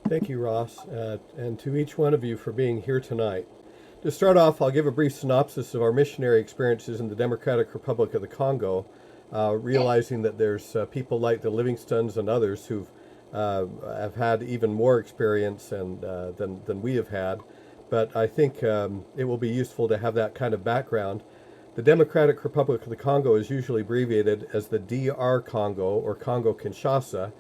Thank you, Ross, and to each one of you for being here tonight. To start off, I'll give a brief synopsis of our missionary experiences in the Democratic Republic of the Congo, realizing that there's people like the Livingstons and others who've have had even more experience than we have had. But I think it will be useful to have that kind of background. The Democratic Republic of the Congo is usually abbreviated as the DR Congo or Congo Kinshasa.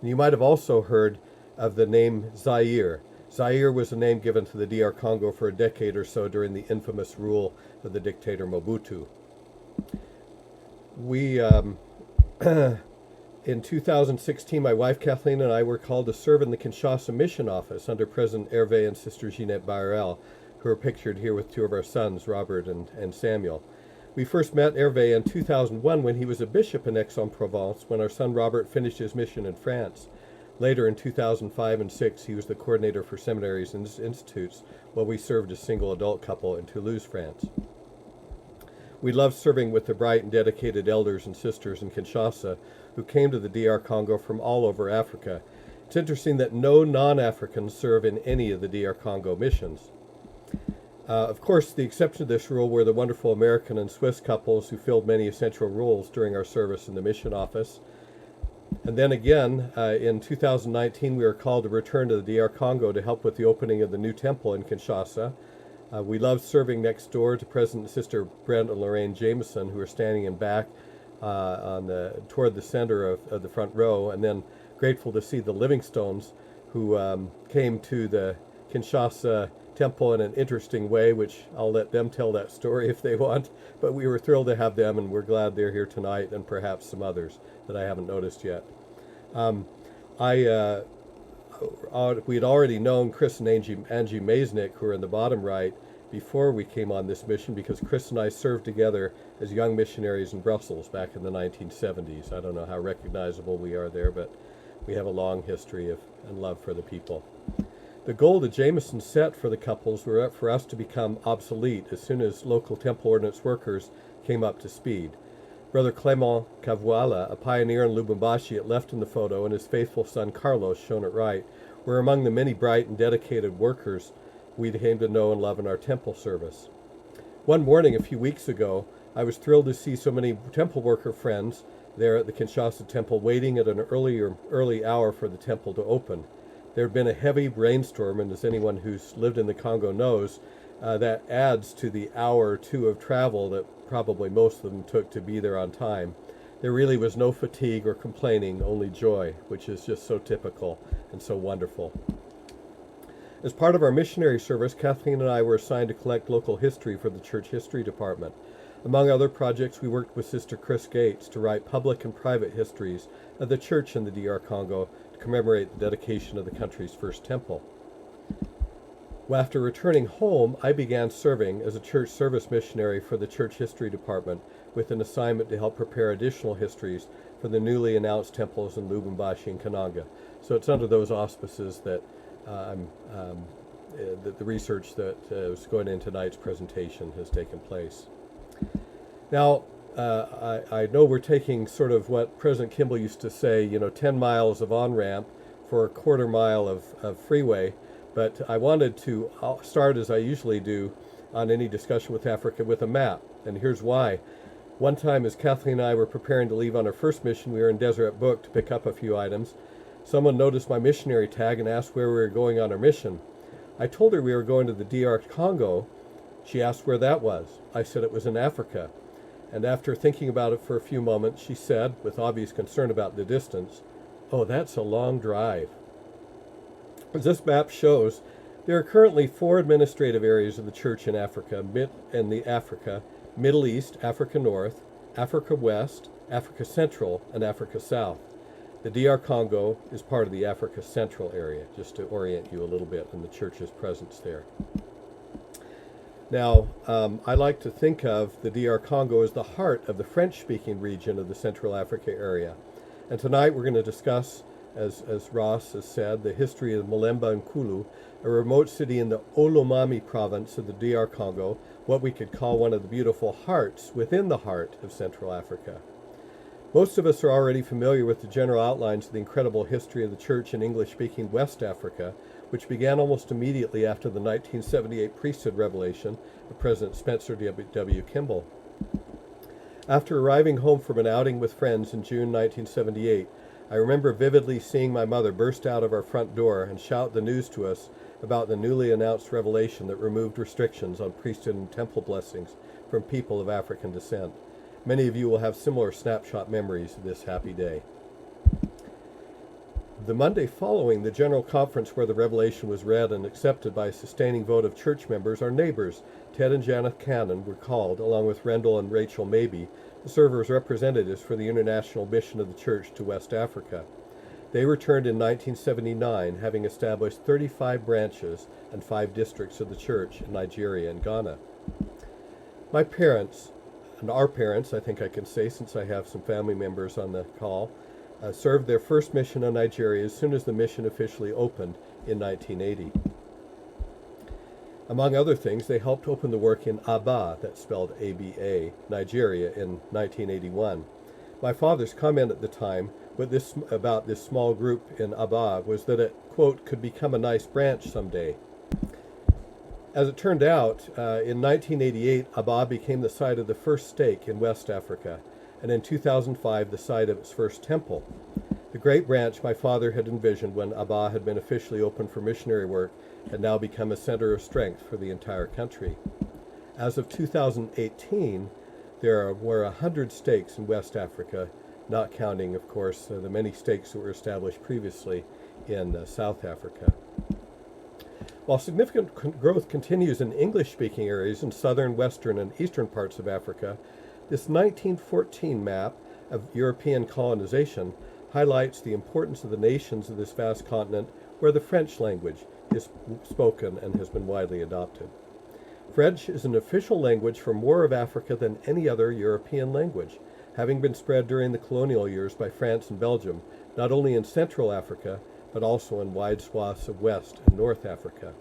And you might have also heard of the name Zaïre. Zaire was a name given to the DR Congo for a decade or so during the infamous rule of the dictator Mobutu. We, in 2016, my wife Kathleen and I were called to serve in the Kinshasa Mission Office under President Hervé and Sister Ginette Barrel, who are pictured here with two of our sons, Robert and Samuel. We first met Hervé in 2001 when he was a bishop in Aix-en-Provence when our son Robert finished his mission in France. Later in 2005 and 6, he was the coordinator for seminaries and institutes while we served as single adult couple in Toulouse, France. We loved serving with the bright and dedicated elders and sisters in Kinshasa who came to the DR Congo from all over Africa. It's interesting that no non-Africans serve in any of the DR Congo missions. Of course, the exception to this rule were the wonderful American and Swiss couples who filled many essential roles during our service in the mission office. And then again, in 2019, we were called to return to the DR Congo to help with the opening of the new temple in Kinshasa. We loved serving next door to President and Sister Brent and Lorraine Jameson, who are standing in back toward the center of the front row, and then grateful to see the Livingstones, who came to the Kinshasa temple in an interesting way, which I'll let them tell that story if they want. But we were thrilled to have them, and we're glad they're here tonight, and perhaps some others that I haven't noticed yet. We'd already known Chris and Angie Maznick, who are in the bottom right, before we came on this mission because Chris and I served together as young missionaries in Brussels back in the 1970s. I don't know how recognizable we are there, but we have a long history and love for the people. The goal that Jameson set for the couples were for us to become obsolete as soon as local temple ordinance workers came up to speed. Brother Clement Kavuala, a pioneer in Lubumbashi left in the photo, and his faithful son Carlos, shown at right, were among the many bright and dedicated workers we came to know and love in our temple service. One morning a few weeks ago, I was thrilled to see so many temple worker friends there at the Kinshasa temple waiting at an early hour for the temple to open. There had been a heavy rainstorm, and as anyone who's lived in the Congo knows, that adds to the hour or two of travel that probably most of them took to be there on time. There really was no fatigue or complaining, only joy, which is just so typical and so wonderful. As part of our missionary service, Kathleen and I were assigned to collect local history for the church history department. Among other projects, we worked with Sister Chris Gates to write public and private histories of the church in the DR Congo to commemorate the dedication of the country's first temple. Well, after returning home, I began serving as a church service missionary for the church history department with an assignment to help prepare additional histories for the newly announced temples in Lubumbashi and Kananga. So it's under those auspices that the research that is going in tonight's presentation has taken place. Now, I know we're taking sort of what President Kimball used to say, 10 miles of on-ramp for a quarter mile of freeway, but I wanted to start, as I usually do on any discussion with Africa, with a map, and here's why. One time, as Kathleen and I were preparing to leave on our first mission, we were in Deseret Book to pick up a few items. Someone noticed my missionary tag and asked where we were going on our mission. I told her we were going to the DR Congo. She asked where that was. I said it was in Africa. And after thinking about it for a few moments, she said, with obvious concern about the distance, "Oh, that's a long drive." As this map shows, there are currently 4 administrative areas of the church in Africa, Middle East, Africa North, Africa West, Africa Central, and Africa South. The DR Congo is part of the Africa Central area, just to orient you a little bit in the church's presence there. Now, I like to think of the DR Congo as the heart of the French-speaking region of the Central Africa area. And tonight we're going to discuss, as Ross has said, the history of Malemba Nkulu, a remote city in the Olomami province of the DR Congo, what we could call one of the beautiful hearts within the heart of Central Africa. Most of us are already familiar with the general outlines of the incredible history of the church in English-speaking West Africa, which began almost immediately after the 1978 priesthood revelation of President Spencer W. Kimball. After arriving home from an outing with friends in June 1978, I remember vividly seeing my mother burst out of our front door and shout the news to us about the newly announced revelation that removed restrictions on priesthood and temple blessings from people of African descent. Many of you will have similar snapshot memories of this happy day. The Monday following the General Conference where the revelation was read and accepted by a sustaining vote of church members, our neighbors, Ted and Janet Cannon, were called, along with Rendell and Rachel Mabey, to serve as representatives for the international mission of the church to West Africa. They returned in 1979, having established 35 branches and 5 districts of the church in Nigeria and Ghana. My parents, and our parents, I think I can say since I have some family members on the call, served their first mission in Nigeria as soon as the mission officially opened in 1980. Among other things, they helped open the work in Aba, that's spelled A-B-A, Nigeria, in 1981. My father's comment at the time about this small group in Aba was that it, quote, could become a nice branch someday. As it turned out, in 1988, Aba became the site of the first stake in West Africa, and in 2005, the site of its first temple. The great branch my father had envisioned when Aba had been officially opened for missionary work had now become a center of strength for the entire country. As of 2018, there were 100 stakes in West Africa, not counting, of course, the many stakes that were established previously in South Africa. While significant growth continues in English-speaking areas in southern, western, and eastern parts of Africa, this 1914 map of European colonization highlights the importance of the nations of this vast continent where the French language is spoken and has been widely adopted. French is an official language for more of Africa than any other European language, having been spread during the colonial years by France and Belgium, not only in Central Africa, but also in wide swaths of West and North Africa.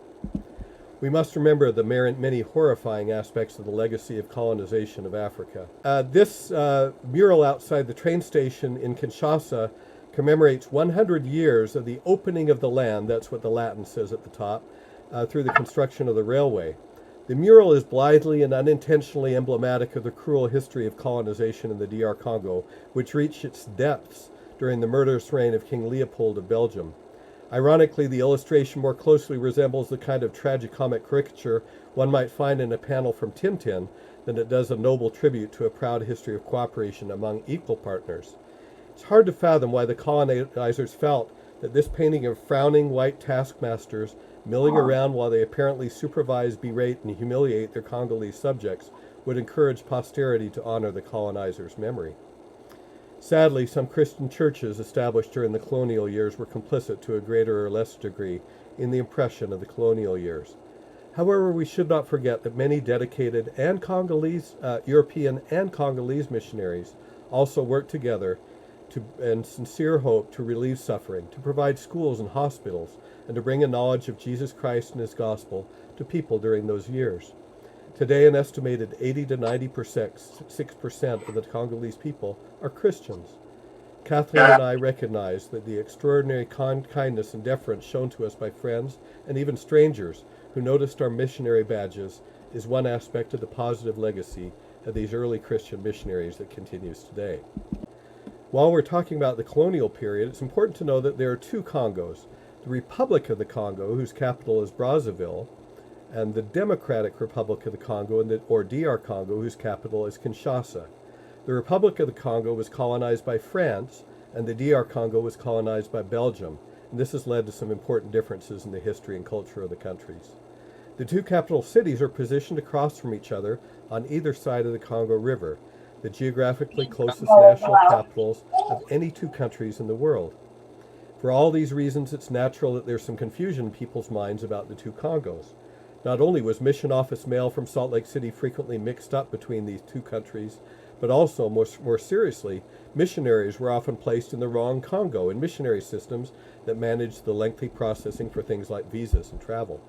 We must remember the many horrifying aspects of the legacy of colonization of Africa. This mural outside the train station in Kinshasa commemorates 100 years of the opening of the land, that's what the Latin says at the top, through the construction of the railway. The mural is blithely and unintentionally emblematic of the cruel history of colonization in the DR Congo, which reached its depths during the murderous reign of King Leopold of Belgium. Ironically, the illustration more closely resembles the kind of tragicomic caricature one might find in a panel from Tintin than it does a noble tribute to a proud history of cooperation among equal partners. It's hard to fathom why the colonizers felt that this painting of frowning white taskmasters milling around while they apparently supervise, berate, and humiliate their Congolese subjects would encourage posterity to honor the colonizers' memory. Sadly, some Christian churches established during the colonial years were complicit to a greater or lesser degree in the oppression of the colonial years. However, we should not forget that many dedicated and European and Congolese missionaries also worked together in sincere hope to relieve suffering, to provide schools and hospitals, and to bring a knowledge of Jesus Christ and His gospel to people during those years. Today, an estimated 80 to 96% of the Congolese people are Christians. Kathleen and I recognize that the extraordinary kindness and deference shown to us by friends and even strangers who noticed our missionary badges is one aspect of the positive legacy of these early Christian missionaries that continues today. While we're talking about the colonial period, it's important to know that there are two Congos: the Republic of the Congo, whose capital is Brazzaville, and the Democratic Republic of the Congo, or DR Congo, whose capital is Kinshasa. The Republic of the Congo was colonized by France, and the DR Congo was colonized by Belgium, and this has led to some important differences in the history and culture of the countries. The two capital cities are positioned across from each other on either side of the Congo River, the geographically closest national capitals of any two countries in the world. For all these reasons, it's natural that there's some confusion in people's minds about the two Congos. Not only was mission office mail from Salt Lake City frequently mixed up between these two countries, but also, more seriously, missionaries were often placed in the wrong Congo in missionary systems that managed the lengthy processing for things like visas and travel.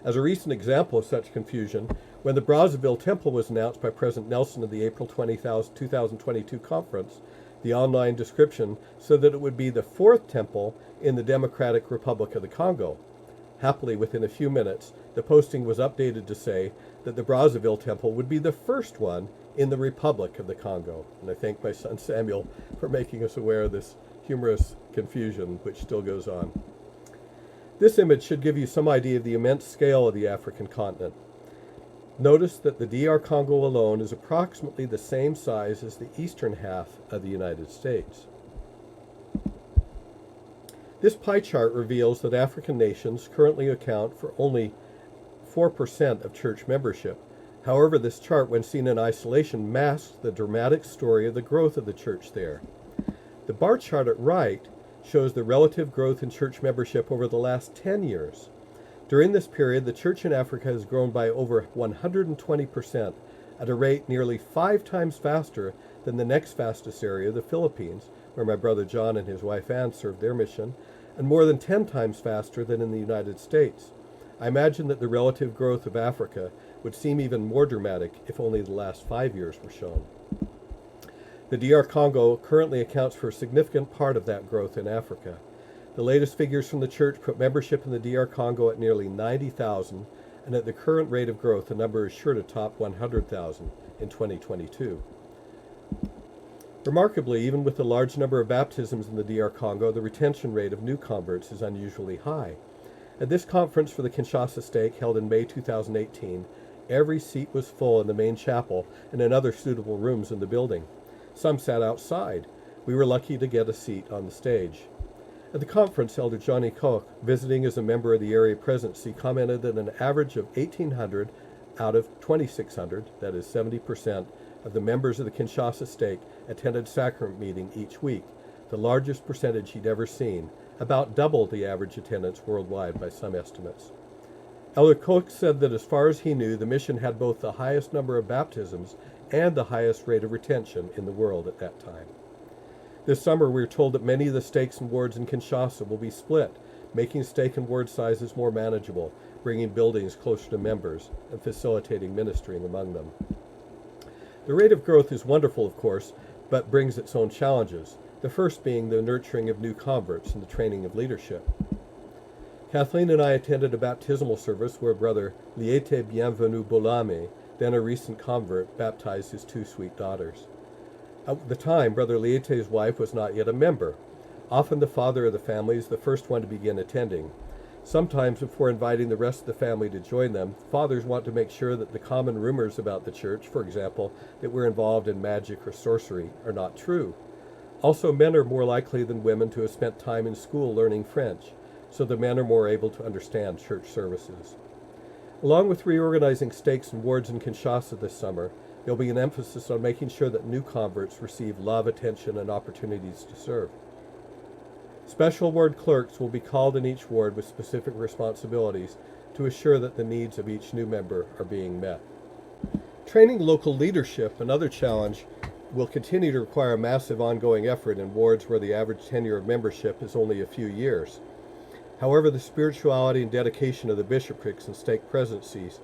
As a recent example of such confusion, when the Brazzaville Temple was announced by President Nelson at the April 2022 conference, the online description said that it would be the fourth temple in the Democratic Republic of the Congo. Happily, within a few minutes, the posting was updated to say that the Brazzaville Temple would be the first one in the Republic of the Congo. And I thank my son Samuel for making us aware of this humorous confusion, which still goes on. This image should give you some idea of the immense scale of the African continent. Notice that the DR Congo alone is approximately the same size as the eastern half of the United States. This pie chart reveals that African nations currently account for only 4% of church membership. However, this chart, when seen in isolation, masks the dramatic story of the growth of the church there. The bar chart at right shows the relative growth in church membership over the last 10 years. During this period, the church in Africa has grown by over 120%, at a rate nearly 5 times faster than the next fastest area, the Philippines, where my brother John and his wife Ann served their mission, and more than 10 times faster than in the United States. I imagine that the relative growth of Africa would seem even more dramatic if only the last 5 years were shown. The DR Congo currently accounts for a significant part of that growth in Africa. The latest figures from the church put membership in the DR Congo at nearly 90,000, and at the current rate of growth, the number is sure to top 100,000 in 2022. Remarkably, even with the large number of baptisms in the DR Congo, the retention rate of new converts is unusually high. At this conference for the Kinshasa stake held in May 2018, every seat was full in the main chapel and in other suitable rooms in the building. Some sat outside. We were lucky to get a seat on the stage. At the conference, Elder Johnny Koch, visiting as a member of the area presidency, commented that an average of 1,800 out of 2,600, that is 70%, of the members of the Kinshasa stake attended sacrament meeting each week, the largest percentage he'd ever seen, about double the average attendance worldwide by some estimates. Elder Koch said that as far as he knew, the mission had both the highest number of baptisms and the highest rate of retention in the world at that time. This summer, we were told that many of the stakes and wards in Kinshasa will be split, making stake and ward sizes more manageable, bringing buildings closer to members, and facilitating ministering among them. The rate of growth is wonderful, of course, but brings its own challenges, the first being the nurturing of new converts and the training of leadership. Kathleen and I attended a baptismal service where Brother Liete Bienvenu Bolame, then a recent convert, baptized his 2 sweet daughters. At the time, Brother Liete's wife was not yet a member. Often the father of the family is the first one to begin attending. Sometimes before inviting the rest of the family to join them, fathers want to make sure that the common rumors about the church, for example, that we're involved in magic or sorcery, are not true. Also, men are more likely than women to have spent time in school learning French, so the men are more able to understand church services. Along with reorganizing stakes and wards in Kinshasa this summer, there will be an emphasis on making sure that new converts receive love, attention, and opportunities to serve. Special ward clerks will be called in each ward with specific responsibilities to assure that the needs of each new member are being met. Training local leadership, another challenge, will continue to require a massive ongoing effort in wards where the average tenure of membership is only a few years. However, the spirituality and dedication of the bishoprics and stake presidencies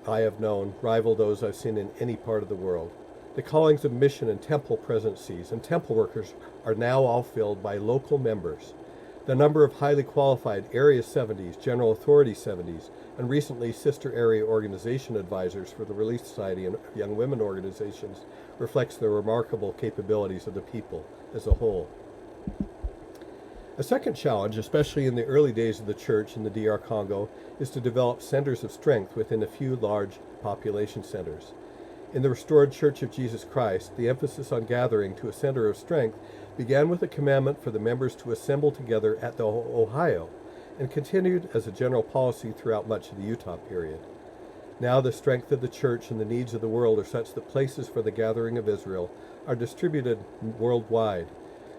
I have known rival those I've seen in any part of the world. The callings of mission and temple presidencies and temple workers are now all filled by local members. The number of highly qualified Area 70s, General Authority 70s, and recently sister area organization advisors for the Relief Society and young women organizations reflects the remarkable capabilities of the people as a whole. A second challenge, especially in the early days of the church in the DR Congo, is to develop centers of strength within a few large population centers. In the restored Church of Jesus Christ, the emphasis on gathering to a center of strength began with a commandment for the members to assemble together at the Ohio, and continued as a general policy throughout much of the Utah period. Now the strength of the church and the needs of the world are such that places for the gathering of Israel are distributed worldwide.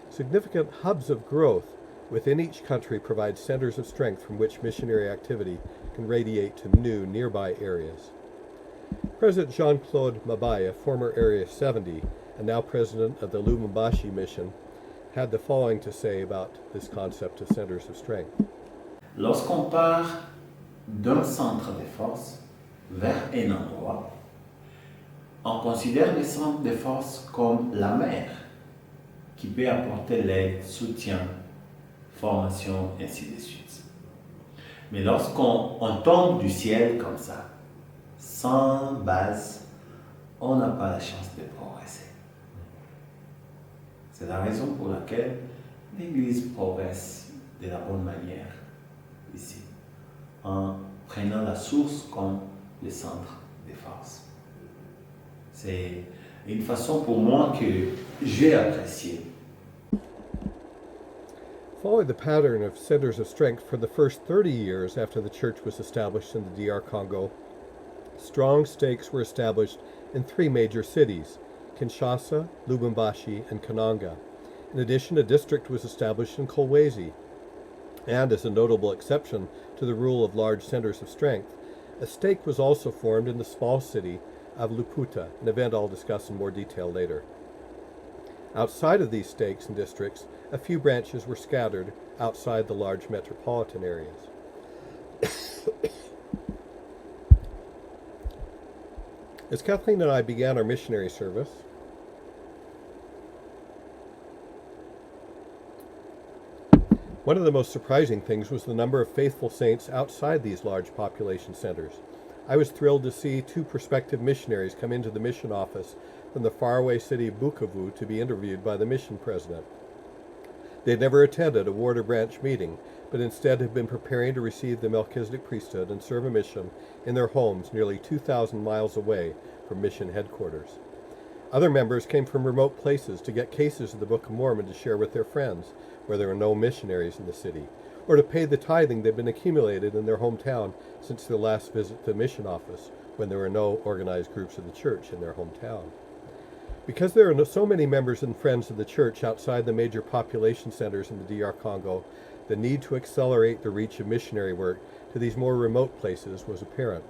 Significant hubs of growth within each country provide centers of strength from which missionary activity can radiate to new nearby areas. President Jean-Claude Mabaya, former Area 70 and now president of the Lubumbashi mission, had the following to say about this concept of centers of strength. Lorsqu'on part d'un centre de force vers un endroit, on considère le centre de force comme la mère qui peut apporter l'aide, soutien, formation, ainsi de suite. Mais lorsqu'on tombe du ciel comme ça, sans base, on n'a pas la chance de progresser. C'est la raison pour laquelle l'Église progresse de la bonne manière ici, en prenant la source comme le centre de force. C'est une façon pour moi que j'ai appréciée. Following the pattern of centers of strength for the first 30 years after the church was established in the DR Congo, strong stakes were established in 3 major cities, Kinshasa, Lubumbashi, and Kananga. In addition, a district was established in Kolwezi. And as a notable exception to the rule of large centers of strength, a stake was also formed in the small city of Luputa, an event I'll discuss in more detail later. Outside of these stakes and districts, a few branches were scattered outside the large metropolitan areas. As Kathleen and I began our missionary service, one of the most surprising things was the number of faithful saints outside these large population centers. I was thrilled to see 2 prospective missionaries come into the mission office from the faraway city of Bukavu to be interviewed by the mission president. They had never attended a ward or branch meeting, but instead had been preparing to receive the Melchizedek priesthood and serve a mission in their homes nearly 2,000 miles away from mission headquarters. Other members came from remote places to get cases of the Book of Mormon to share with their friends, where there were no missionaries in the city, or to pay the tithing they'd been accumulated in their hometown since their last visit to the mission office, when there were no organized groups of the church in their hometown. Because there are so many members and friends of the church outside the major population centers in the DR Congo, the need to accelerate the reach of missionary work to these more remote places was apparent.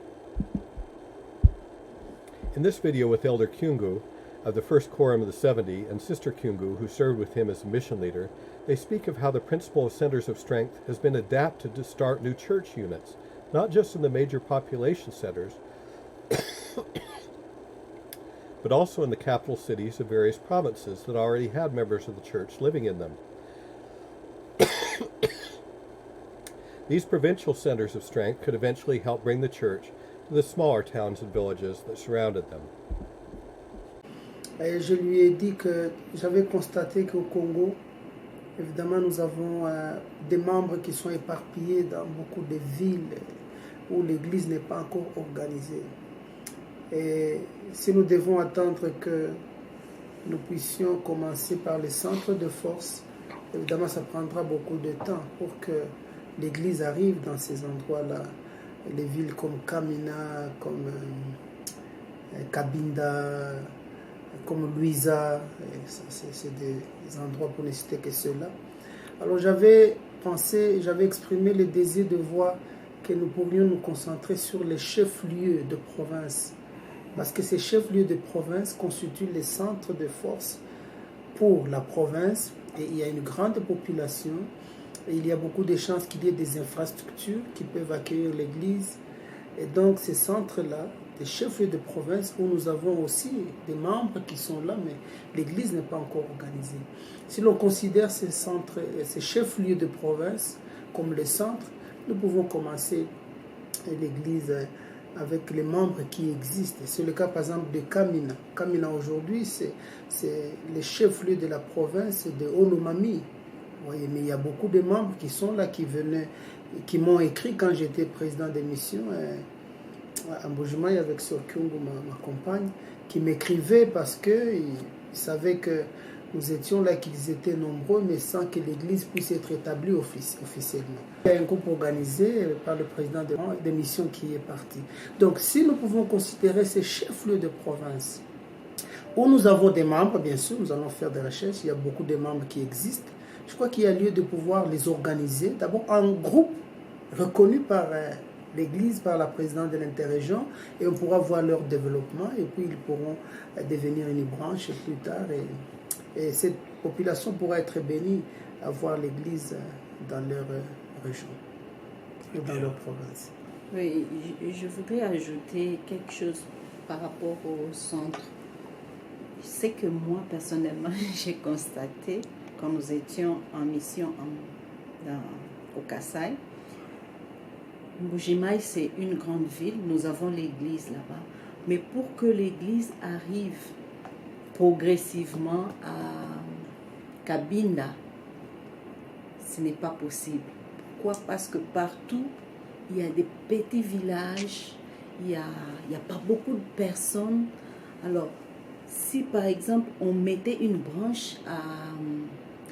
In this video with Elder Kyungu of the First Quorum of the 70 and Sister Kyungu, who served with him as a mission leader, they speak of how the principle of centers of strength has been adapted to start new church units, not just in the major population centers, but also in the capital cities of various provinces that already had members of the church living in them. These provincial centers of strength could eventually help bring the church to the smaller towns and villages that surrounded them. Et je lui ai dit que j'avais constaté qu'au Congo, évidemment, nous avons des membres qui sont éparpillés dans beaucoup de villes où l'Église n'est pas encore organisée. Et si nous devons attendre que nous puissions commencer par les centres de force, évidemment, ça prendra beaucoup de temps pour que l'Église arrive dans ces endroits-là. Les villes comme Kamina, comme Kabinda, comme Luisa, c'est des endroits pour ne citer que ceux-là. Alors j'avais pensé, j'avais exprimé le désir de voir que nous pourrions nous concentrer sur les chefs-lieux de province, parce que ces chefs-lieux de province constituent les centres de force pour la province, et il y a une grande population, et il y a beaucoup de chances qu'il y ait des infrastructures qui peuvent accueillir l'Église. Et donc ces centres-là, des chefs-lieux de province, où nous avons aussi des membres qui sont là, mais l'Église n'est pas encore organisée. Si l'on considère ces centres, ces chefs-lieux de province comme les centres, nous pouvons commencer l'Église avec les membres qui existent. C'est le cas par exemple de Kamina. Kamina aujourd'hui, c'est le chef-lieu de la province de Olomami. Voyez, mais il y a beaucoup de membres qui sont là, qui venaient, qui m'ont écrit quand j'étais président des missions à Mbujimai avec Sir Kyungu, ma compagne, qui m'écrivaient parce qu'ils savaient que nous étions là, qu'ils étaient nombreux, mais sans que l'Église puisse être établie officiellement. Il y a un groupe organisé par le président des missions qui est parti. Donc si nous pouvons considérer ces chefs-lieux de province, où nous avons des membres, bien sûr, nous allons faire des recherches, il y a beaucoup de membres qui existent. Je crois qu'il y a lieu de pouvoir les organiser, d'abord en groupe reconnu par l'Église, par la présidente de l'interrégion, et on pourra voir leur développement, et puis ils pourront devenir une branche plus tard, et cette population pourra être bénie à voir l'Église dans leur région, et dans leur province. Oui, je voudrais ajouter quelque chose par rapport au centre. C'est que moi, personnellement, j'ai constaté quand nous étions en mission au Kassai, Mbujimaï, c'est une grande ville, nous avons l'église là-bas. Mais pour que l'église arrive progressivement à Cabinda, ce n'est pas possible. Pourquoi? Parce que partout, il y a des petits villages, il n'y a pas beaucoup de personnes. Alors, si par exemple on mettait une branche à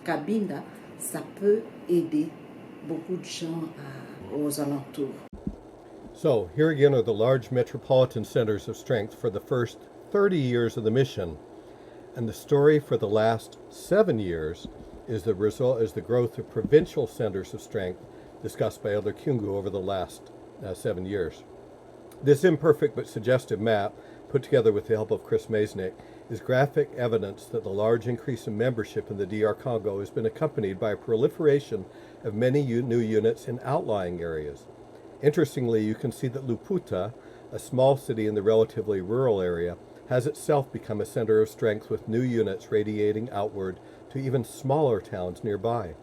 Cabinda, ça peut aider beaucoup de gens aux alentours. So, here again are the large metropolitan centers of strength for the first 30 years of the mission. And the story for the last 7 years is the growth of provincial centers of strength discussed by Elder Kungu over the last 7 years. This imperfect but suggestive map, put together with the help of Chris Maisnick, is graphic evidence that the large increase in membership in the DR Congo has been accompanied by a proliferation of many new units in outlying areas. Interestingly, you can see that Luputa, a small city in the relatively rural area, has itself become a center of strength with new units radiating outward to even smaller towns nearby.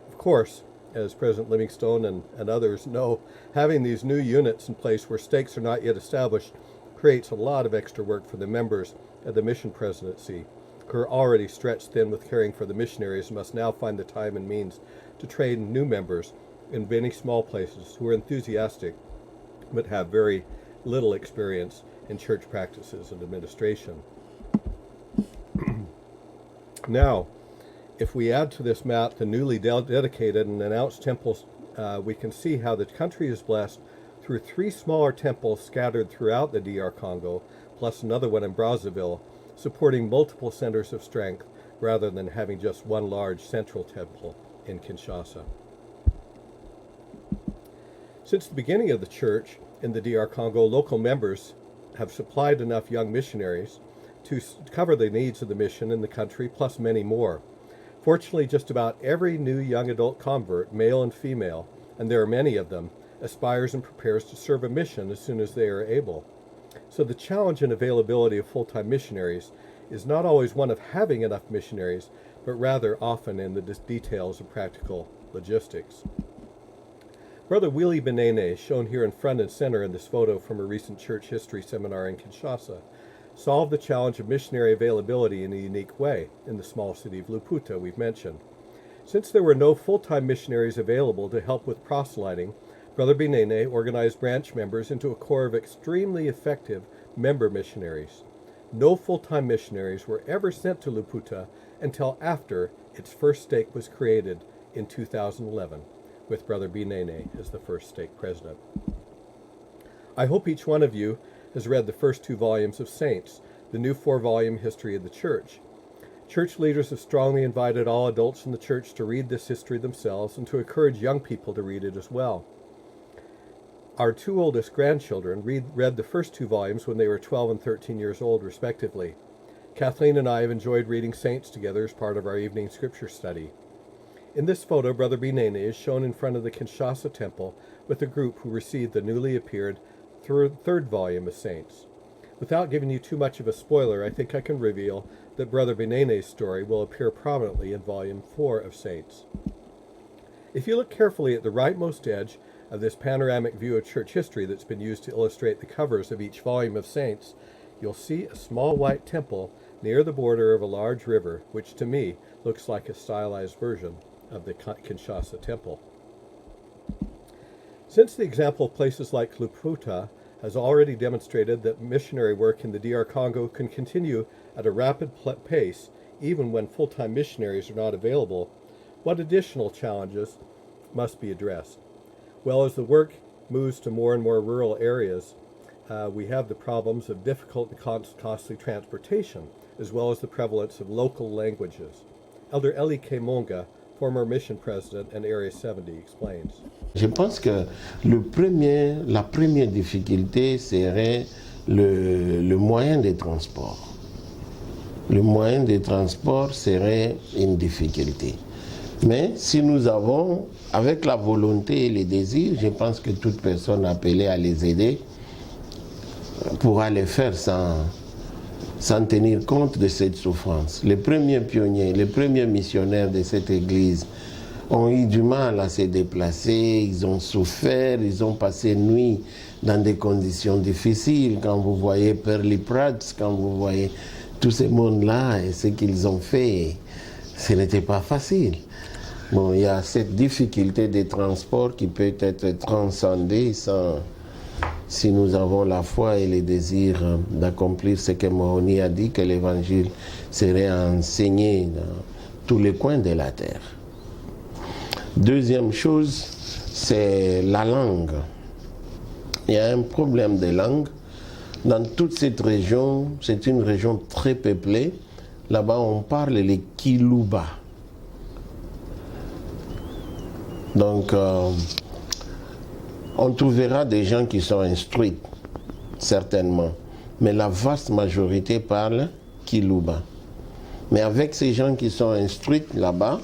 Of course, as President Livingstone and others know, having these new units in place where stakes are not yet established creates a lot of extra work for the members of the mission presidency, who are already stretched thin with caring for the missionaries and must now find the time and means to train new members in many small places who are enthusiastic but have very little experience in church practices and administration. Now, if we add to this map the newly dedicated and announced temples, we can see how the country is blessed through 3 smaller temples scattered throughout the DR Congo, plus another one in Brazzaville, supporting multiple centers of strength rather than having just one large central temple in Kinshasa. Since the beginning of the church in the DR Congo, local members have supplied enough young missionaries to cover the needs of the mission in the country, plus many more. Fortunately, just about every new young adult convert, male and female, and there are many of them, aspires and prepares to serve a mission as soon as they are able. So the challenge and availability of full-time missionaries is not always one of having enough missionaries, but rather often in the details of practical logistics. Brother Willie Benene, shown here in front and center in this photo from a recent church history seminar in Kinshasa, solved the challenge of missionary availability in a unique way in the small city of Luputa we've mentioned. Since there were no full-time missionaries available to help with proselyting, Brother Benene organized branch members into a corps of extremely effective member missionaries. No full-time missionaries were ever sent to Luputa until after its first stake was created in 2011, with Brother Benene as the first stake president. I hope each one of you has read the first 2 volumes of Saints, the new 4-volume history of the church. Church leaders have strongly invited all adults in the church to read this history themselves and to encourage young people to read it as well. Our 2 oldest grandchildren read the first 2 volumes when they were 12 and 13 years old, respectively. Kathleen and I have enjoyed reading Saints together as part of our evening scripture study. In this photo, Brother Benene is shown in front of the Kinshasa temple with a group who received the newly appeared 3rd volume of Saints. Without giving you too much of a spoiler, I think I can reveal that Brother Benene's story will appear prominently in Volume 4 of Saints. If you look carefully at the rightmost edge of this panoramic view of church history that's been used to illustrate the covers of each volume of Saints, you'll see a small white temple near the border of a large river, which to me looks like a stylized version of the Kinshasa temple. Since the example of places like Luputa has already demonstrated that missionary work in the DR Congo can continue at a rapid pace even when full-time missionaries are not available, what additional challenges must be addressed? Well, as the work moves to more and more rural areas, we have the problems of difficult and costly transportation, as well as the prevalence of local languages. Elder Eli Kemonga, former mission president and Area 70, explains. Je pense que la première difficulté serait le moyen de transport. Le moyen de transport serait une difficulté. Mais si nous avons, avec la volonté et les désirs, je pense que toute personne appelée à les aider pourra les faire sans tenir compte de cette souffrance. Les premiers pionniers, les premiers missionnaires de cette église ont eu du mal à se déplacer, ils ont souffert, ils ont passé nuit dans des conditions difficiles. Quand vous voyez Pearly Pratt, quand vous voyez tous ces mondes-là et ce qu'ils ont fait, ce n'était pas facile. Bon, il y a cette difficulté des transports qui peut être transcendée si nous avons la foi et le désir d'accomplir ce que Mahoni a dit, que l'évangile serait enseigné dans tous les coins de la terre. Deuxième chose, c'est la langue. Il y a un problème de langue. Dans toute cette région, c'est une région très peuplée. Là-bas, on parle les Kiluba. Donc, on trouvera des gens qui sont instruits, certainement. Mais la vaste majorité parle Kiluba. Mais avec ces gens qui sont instruits là-bas,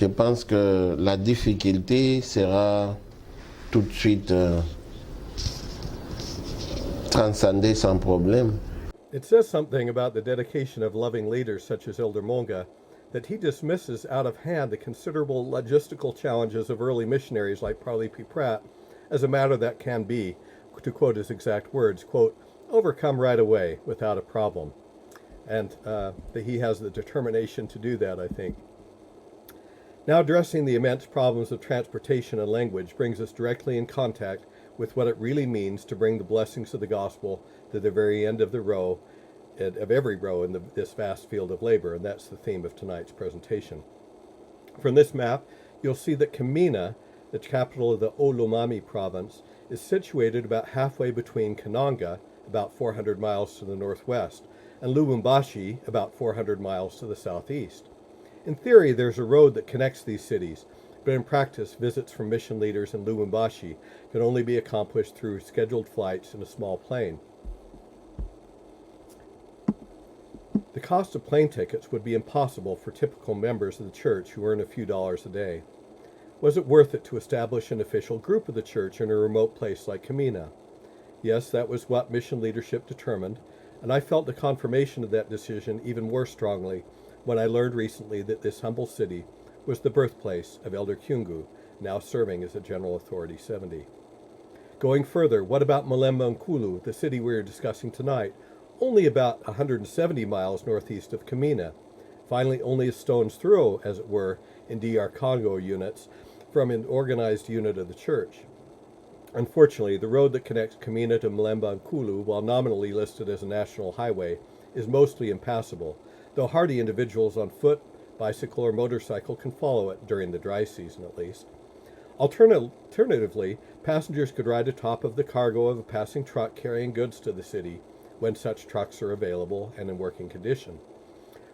je pense que la difficulté sera tout de suite transcendée sans problème. It says something about the dedication of loving leaders such as Elder Monga that he dismisses out of hand the considerable logistical challenges of early missionaries like Parley P. Pratt as a matter that can be, to quote his exact words, quote, overcome right away without a problem. And that he has the determination to do that, I think. Now addressing the immense problems of transportation and language brings us directly in contact with what it really means to bring the blessings of the gospel to the very end of the row, of every row in this vast field of labor, and that's the theme of tonight's presentation. From this map, you'll see that Kamina, the capital of the Olomami province, is situated about halfway between Kananga, about 400 miles to the northwest, and Lubumbashi, about 400 miles to the southeast. In theory, there's a road that connects these cities, but in practice, visits from mission leaders in Lubumbashi can only be accomplished through scheduled flights in a small plane. The cost of plane tickets would be impossible for typical members of the church who earn a few dollars a day. Was it worth it to establish an official group of the church in a remote place like Kamina? Yes, that was what mission leadership determined, and I felt the confirmation of that decision even more strongly when I learned recently that this humble city was the birthplace of Elder Kyungu, now serving as a General Authority 70. Going further, what about Malemba Nkulu, the city we are discussing tonight, only about 170 miles northeast of Kamina, finally only a stone's throw, as it were, in DR Congo units from an organized unit of the church. Unfortunately, the road that connects Kamina to Malemba Nkulu, while nominally listed as a national highway, is mostly impassable, though hardy individuals on foot, bicycle, or motorcycle can follow it during the dry season at least. Alternatively, passengers could ride atop of the cargo of a passing truck carrying goods to the city when such trucks are available and in working condition.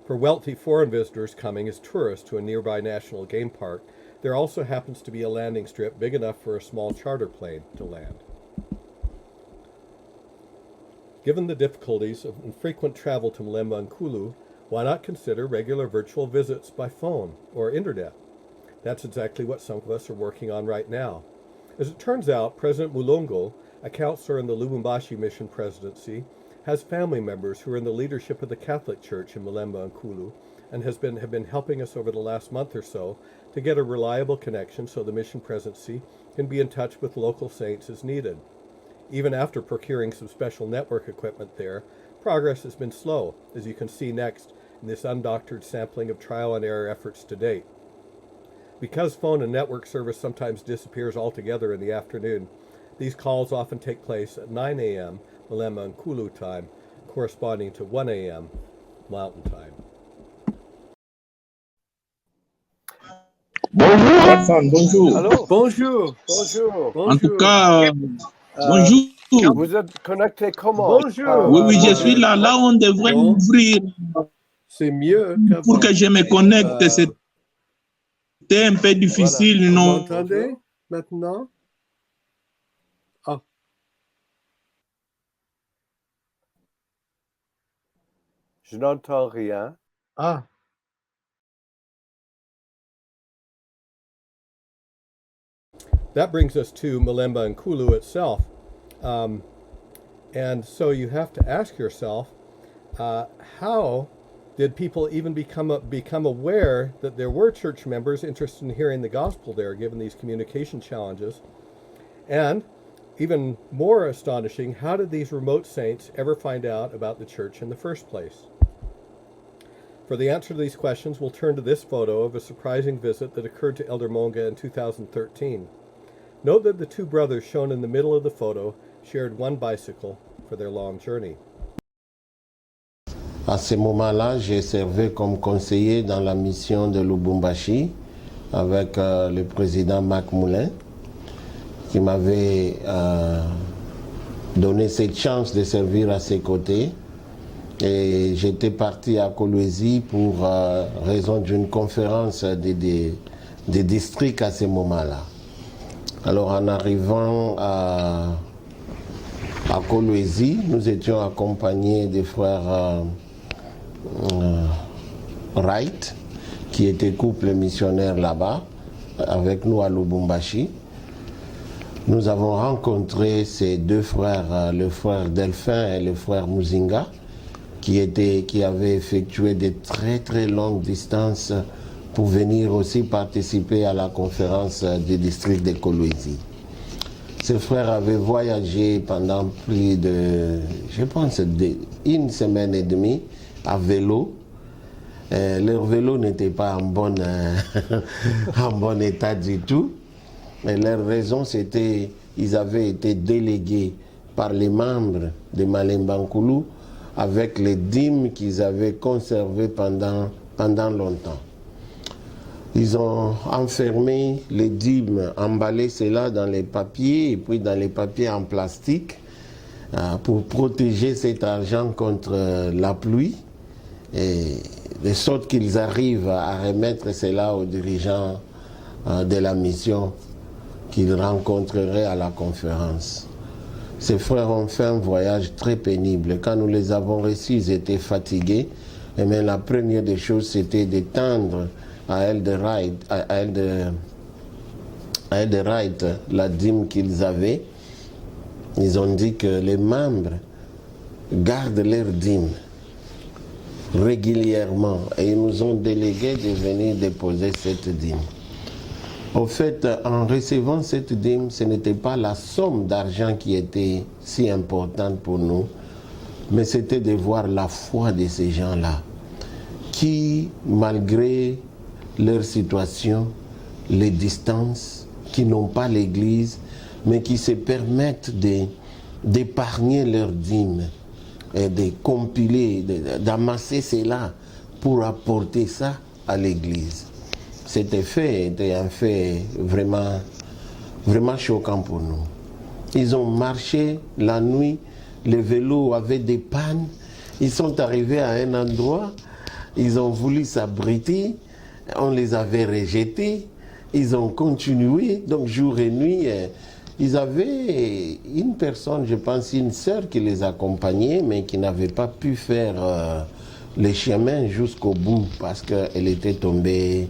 For wealthy foreign visitors coming as tourists to a nearby national game park, there also happens to be a landing strip big enough for a small charter plane to land. Given the difficulties of infrequent travel to Malemba Nkulu, why not consider regular virtual visits by phone or internet? That's exactly what some of us are working on right now. As it turns out, President Mulongo, a counselor in the Lubumbashi Mission Presidency, has family members who are in the leadership of the Catholic Church in Malemba Nkulu and have been helping us over the last month or so to get a reliable connection so the Mission Presidency can be in touch with local saints as needed. Even after procuring some special network equipment there, progress has been slow, as you can see next in this undoctored sampling of trial and error efforts to date. Because phone and network service sometimes disappears altogether in the afternoon, these calls often take place at 9 a.m. Malemba Nkulu time, corresponding to 1 a.m. Mountain time. Bonjour, Hassan, bonjour. Allô? Bonjour, bonjour, bonjour. En tout cas, bonjour. Vous êtes connecté comment? Bonjour. Oui, je suis là. Là, on devrait Bon. ouvrir C'est mieux qu'avant. pour que je me connecte. C'était un peu difficile, Voilà. non? Vous m'entendez maintenant? Ah. Je n'entends rien. Ah. that brings us to Malemba Nkulu itself. And so you have to ask yourself, how did people even become aware that there were church members interested in hearing the gospel there, given these communication challenges? And even more astonishing, how did these remote saints ever find out about the church in the first place? For the answer to these questions, we'll turn to this photo of a surprising visit that occurred to Elder Monga in 2013. Note that the two brothers shown in the middle of the photo shared one bicycle for their long journey. À ce moment-là, j'ai servi comme conseiller dans la mission de Lubumbashi avec le président Mac Moulin, qui m'avait donné cette chance de servir à ses côtés. Et j'étais parti à Kolwezi pour raison d'une conférence des districts à ce moment-là. Alors en arrivant à Kolwezi, nous étions accompagnés des frères Wright, qui étaient couple missionnaire là-bas, avec nous à Lubumbashi. Nous avons rencontré ces deux frères, le frère Delphin et le frère Muzinga, qui avaient effectué de très longues distances pour venir aussi participer à la conférence du district de Kolwezi. Ces frères avaient voyagé pendant plus de, je pense, une semaine et demie à vélo. Leur vélo n'était pas en bon état du tout. Mais leur raison, c'était qu'ils avaient été délégués par les membres de Malemba Nkulu avec les dîmes qu'ils avaient conservées pendant longtemps. Ils ont enfermé les dîmes, emballé cela dans les papiers et puis dans les papiers en plastique pour protéger cet argent contre la pluie, et de sorte qu'ils arrivent à remettre cela aux dirigeants de la mission qu'ils rencontreraient à la conférence. Ces frères ont fait un voyage très pénible. Quand nous les avons reçus, ils étaient fatigués. Et bien, la première des choses, c'était de tendre à Elder Wright la dîme qu'ils avaient. Ils ont dit que les membres gardent leur dîme régulièrement et ils nous ont délégué de venir déposer cette dîme. Au fait, en recevant cette dîme, ce n'était pas la somme d'argent qui était si importante pour nous, mais c'était de voir la foi de ces gens-là, qui, malgré leur situation, les distances, qui n'ont pas l'église, mais qui se permettent d'épargner leurs dîmes et de compiler, d'amasser cela pour apporter ça à l'église. Cet effet était un fait vraiment choquant pour nous. Ils ont marché la nuit, les vélos avaient des pannes, ils sont arrivés à un endroit, ils ont voulu s'abriter, on les avait rejetés, ils ont continué, donc jour et nuit. Ils avaient une personne, je pense une sœur qui les accompagnait, mais qui n'avait pas pu faire le chemin jusqu'au bout parce qu'elle était tombée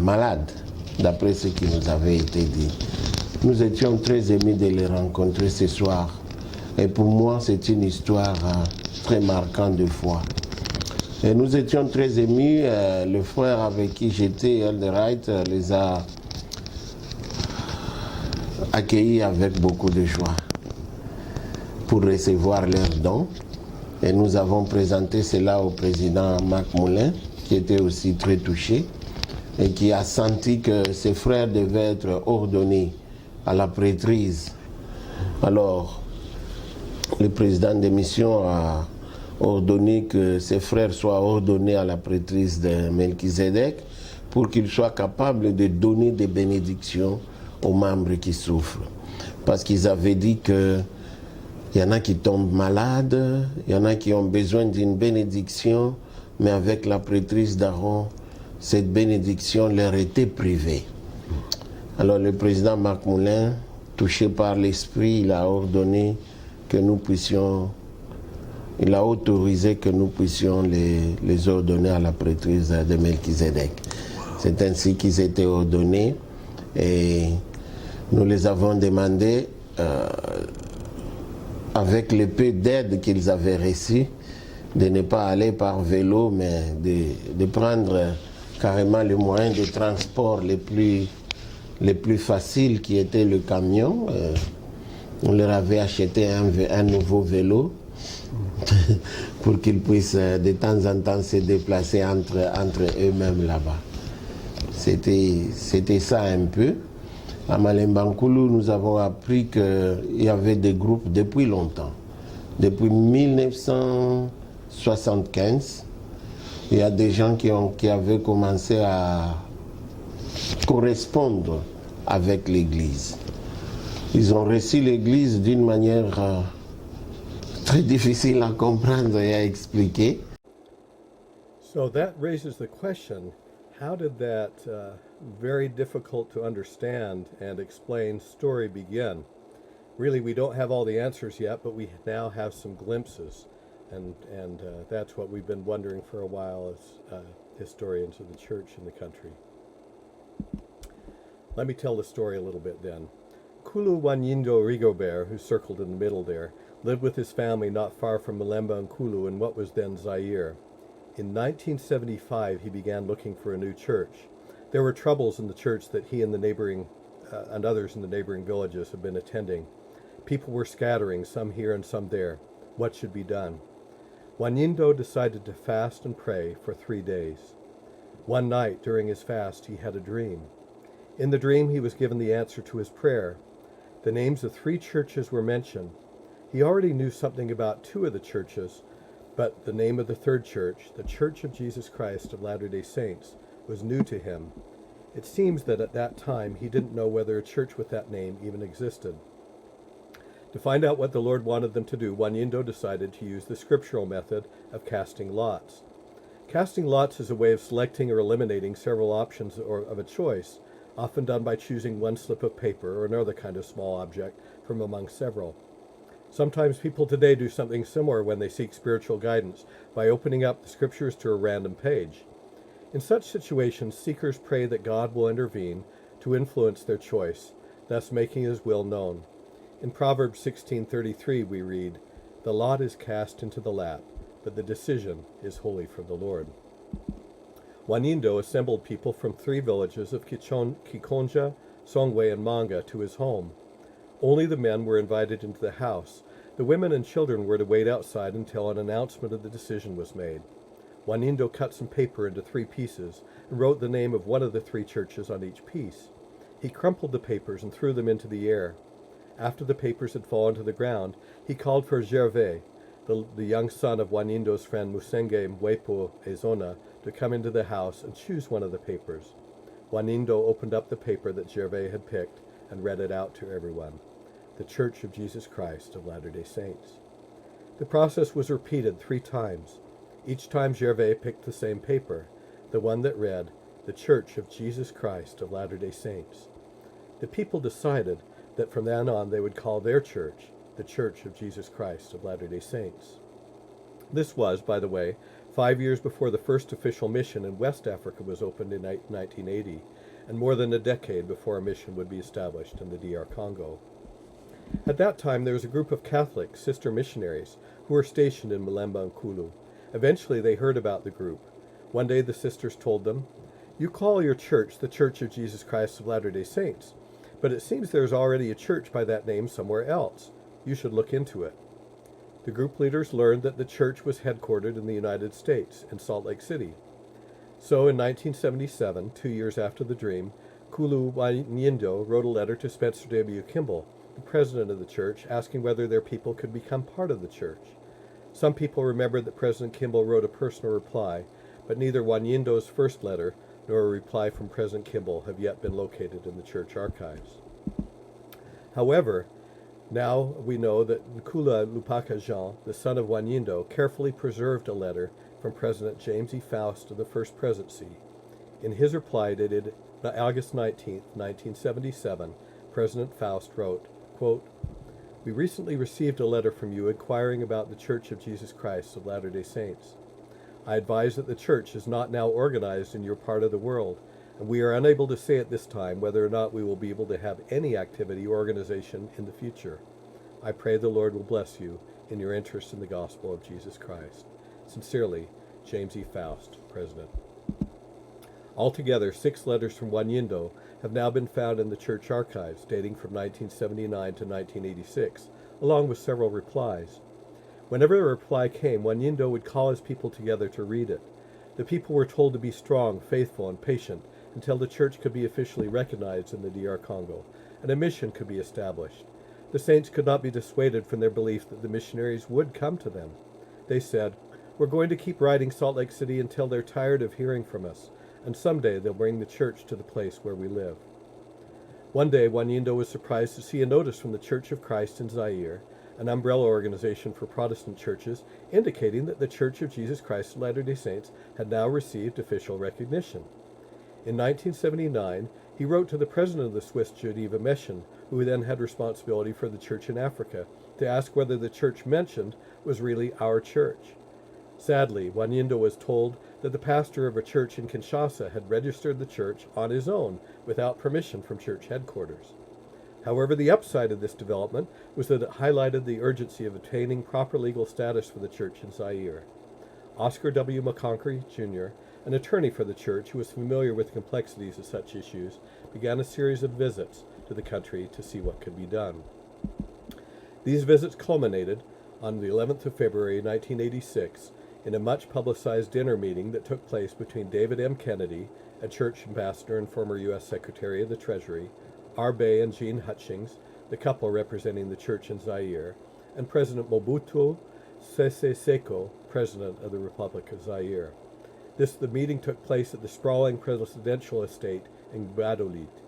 malade, d'après ce qui nous avait été dit. Nous étions très émus de les rencontrer ce soir. Et pour moi, c'est une histoire très marquante de foi. Et nous étions très émus. Le frère avec qui j'étais, Elder Wright, les a accueillis avec beaucoup de joie pour recevoir leurs dons. Et nous avons présenté cela au président Mac Moulin, qui était aussi très touché et qui a senti que ses frères devaient être ordonnés à la prêtrise. Alors, le président de mission a ordonné que ses frères soient ordonnés à la prêtrise de Melchizedek pour qu'ils soient capables de donner des bénédictions aux membres qui souffrent. Parce qu'ils avaient dit qu'il y en a qui tombent malades, il y en a qui ont besoin d'une bénédiction, mais avec la prêtrise d'Aaron, cette bénédiction leur était privée. Alors le président Marc Moulin, touché par l'esprit, il a ordonné que nous puissions, il a autorisé que nous puissions les ordonner à la prêtrise de Melchizedek. C'est ainsi qu'ils étaient ordonnés et Nous les avons demandé, avec le peu d'aide qu'ils avaient reçu, de ne pas aller par vélo, mais de prendre carrément le moyen de transport les plus faciles, qui était le camion. On leur avait acheté un nouveau vélo pour qu'ils puissent de temps en temps se déplacer entre eux-mêmes là-bas. C'était ça un peu. À Malemba Nkulu, nous avons appris qu'il y avait des groupes depuis longtemps. Depuis 1975, il y a des gens qui avaient commencé à correspondre avec l'Église. Ils ont reçu l'Église d'une manière très difficile à comprendre et à expliquer. So that raises the question, how did that very difficult to understand and explain story begin? Really, we don't have all the answers yet, but we now have some glimpses, and that's what we've been wondering for a while as historians of the church in the country. Let me tell the story a little bit then. NKULU WAñYINDO Rigobert, who's circled in the middle there, lived with his family not far from Malemba Nkulu in what was then Zaïre. In 1975, he began looking for a new church. There were troubles in the church that he and the neighboring and others in the neighboring villages had been attending. People were scattering, some here and some there. What should be done? WAñYINDO decided to fast and pray for 3 days. One night during his fast, he had a dream. In the dream, he was given the answer to his prayer. The names of 3 churches were mentioned. He already knew something about 2 of the churches, but the name of the 3rd church, the Church of Jesus Christ of Latter-day Saints, was new to him. It seems that at that time he didn't know whether a church with that name even existed. To find out what the Lord wanted them to do, WAñYINDO decided to use the scriptural method of casting lots. Casting lots is a way of selecting or eliminating several options of a choice, often done by choosing one slip of paper or another kind of small object from among several. Sometimes people today do something similar when they seek spiritual guidance by opening up the scriptures to a random page. In such situations, seekers pray that God will intervene to influence their choice, thus making his will known. In Proverbs 16:33 we read, "The lot is cast into the lap, but the decision is wholly from the Lord." WAñYINDO assembled people from 3 villages of Kikonja, Songwe, and Manga to his home. Only the men were invited into the house. The women and children were to wait outside until an announcement of the decision was made. WAñYINDO cut some paper into 3 pieces and wrote the name of one of the 3 churches on each piece. He crumpled the papers and threw them into the air. After the papers had fallen to the ground, he called for Zaïre, the young son of WAñYINDO's friend Musenge Mwepo Ezona, to come into the house and choose one of the papers. WAñYINDO opened up the paper that Zaïre had picked and read it out to everyone. The Church of Jesus Christ of Latter-day Saints. The process was repeated 3 times. Each time Zaïre picked the same paper, the one that read, The Church of Jesus Christ of Latter-day Saints. The people decided that from then on they would call their church the Church of Jesus Christ of Latter-day Saints. This was, by the way, 5 years before the first official mission in West Africa was opened in 1980, and more than a decade before a mission would be established in the DR Congo. At that time, there was a group of Catholic sister missionaries who were stationed in Malemba Nkulu. Eventually, they heard about the group. One day, the sisters told them, "You call your church the Church of Jesus Christ of Latter-day Saints, but it seems there's already a church by that name somewhere else. You should look into it." The group leaders learned that the church was headquartered in the United States, in Salt Lake City. So in 1977, 2 years after the dream, NKULU WAñYINDO wrote a letter to Spencer W. Kimball, the president of the church, asking whether their people could become part of the church. Some people remember that President Kimball wrote a personal reply, but neither WAñYINDO's first letter nor a reply from President Kimball have yet been located in the church archives. However, now we know that Nkula Lupaka Jean, the son of WAñYINDO, carefully preserved a letter from President James E. Faust of the First Presidency. In his reply dated August 19, 1977, President Faust wrote, quote, "We recently received a letter from you inquiring about the Church of Jesus Christ of Latter-day Saints. I advise that the church is not now organized in your part of the world, and we are unable to say at this time whether or not we will be able to have any activity or organization in the future. I pray the Lord will bless you in your interest in the gospel of Jesus Christ. Sincerely, James E. Faust, President. Altogether, 6 letters from Wanyindo have now been found in the church archives dating from 1979 to 1986, along with several replies. Whenever a reply came, Wanyindo would call his people together to read it. The people were told to be strong, faithful, and patient until the church could be officially recognized in the DR Congo, and a mission could be established. The saints could not be dissuaded from their belief that the missionaries would come to them. They said, "We're going to keep writing Salt Lake City until they're tired of hearing from us, and someday they'll bring the church to the place where we live." One day, Wanyindo was surprised to see a notice from the Church of Christ in Zaïre, an umbrella organization for Protestant churches, indicating that the Church of Jesus Christ of Latter-day Saints had now received official recognition. In 1979, he wrote to the president of the Swiss Geneva Mission, who then had responsibility for the church in Africa, to ask whether the church mentioned was really our church. Sadly, Wanyindo was told that the pastor of a church in Kinshasa had registered the church on his own without permission from church headquarters. However, the upside of this development was that it highlighted the urgency of obtaining proper legal status for the church in Zaïre. Oscar W. McConkery, Jr., an attorney for the church who was familiar with the complexities of such issues, began a series of visits to the country to see what could be done. These visits culminated on the 11th of February 1986 in a much-publicized dinner meeting that took place between David M. Kennedy, a church ambassador and former U.S. Secretary of the Treasury, Arbe and Jean Hutchings, the couple representing the church in Zaïre, and President Mobutu Sese Seko, President of the Republic of Zaïre. The meeting took place at the sprawling presidential estate in Guadeloupe.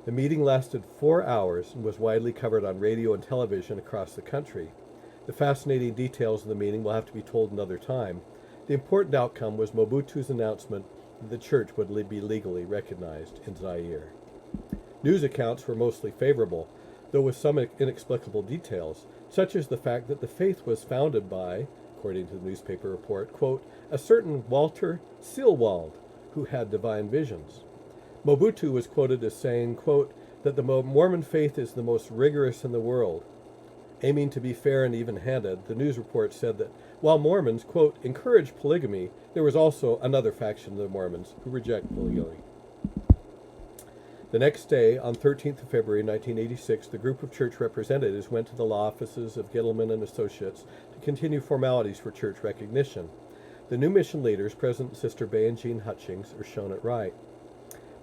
The meeting lasted 4 hours and was widely covered on radio and television across the country. The fascinating details of the meeting will have to be told another time. The important outcome was Mobutu's announcement that the church would be legally recognized in Zaïre. News accounts were mostly favorable, though with some inexplicable details, such as the fact that the faith was founded by, according to the newspaper report, quote, a certain Walter Silwald, who had divine visions. Mobutu was quoted as saying, quote, that the Mormon faith is the most rigorous in the world. Aiming to be fair and even-handed, the news report said that while Mormons, quote, encourage polygamy, there was also another faction of the Mormons who reject polygamy. The next day, on 13th of February 1986, the group of church representatives went to the law offices of Gittleman and Associates to continue formalities for church recognition. The new mission leaders, President and Sister Bay and Jean Hutchings, are shown at right.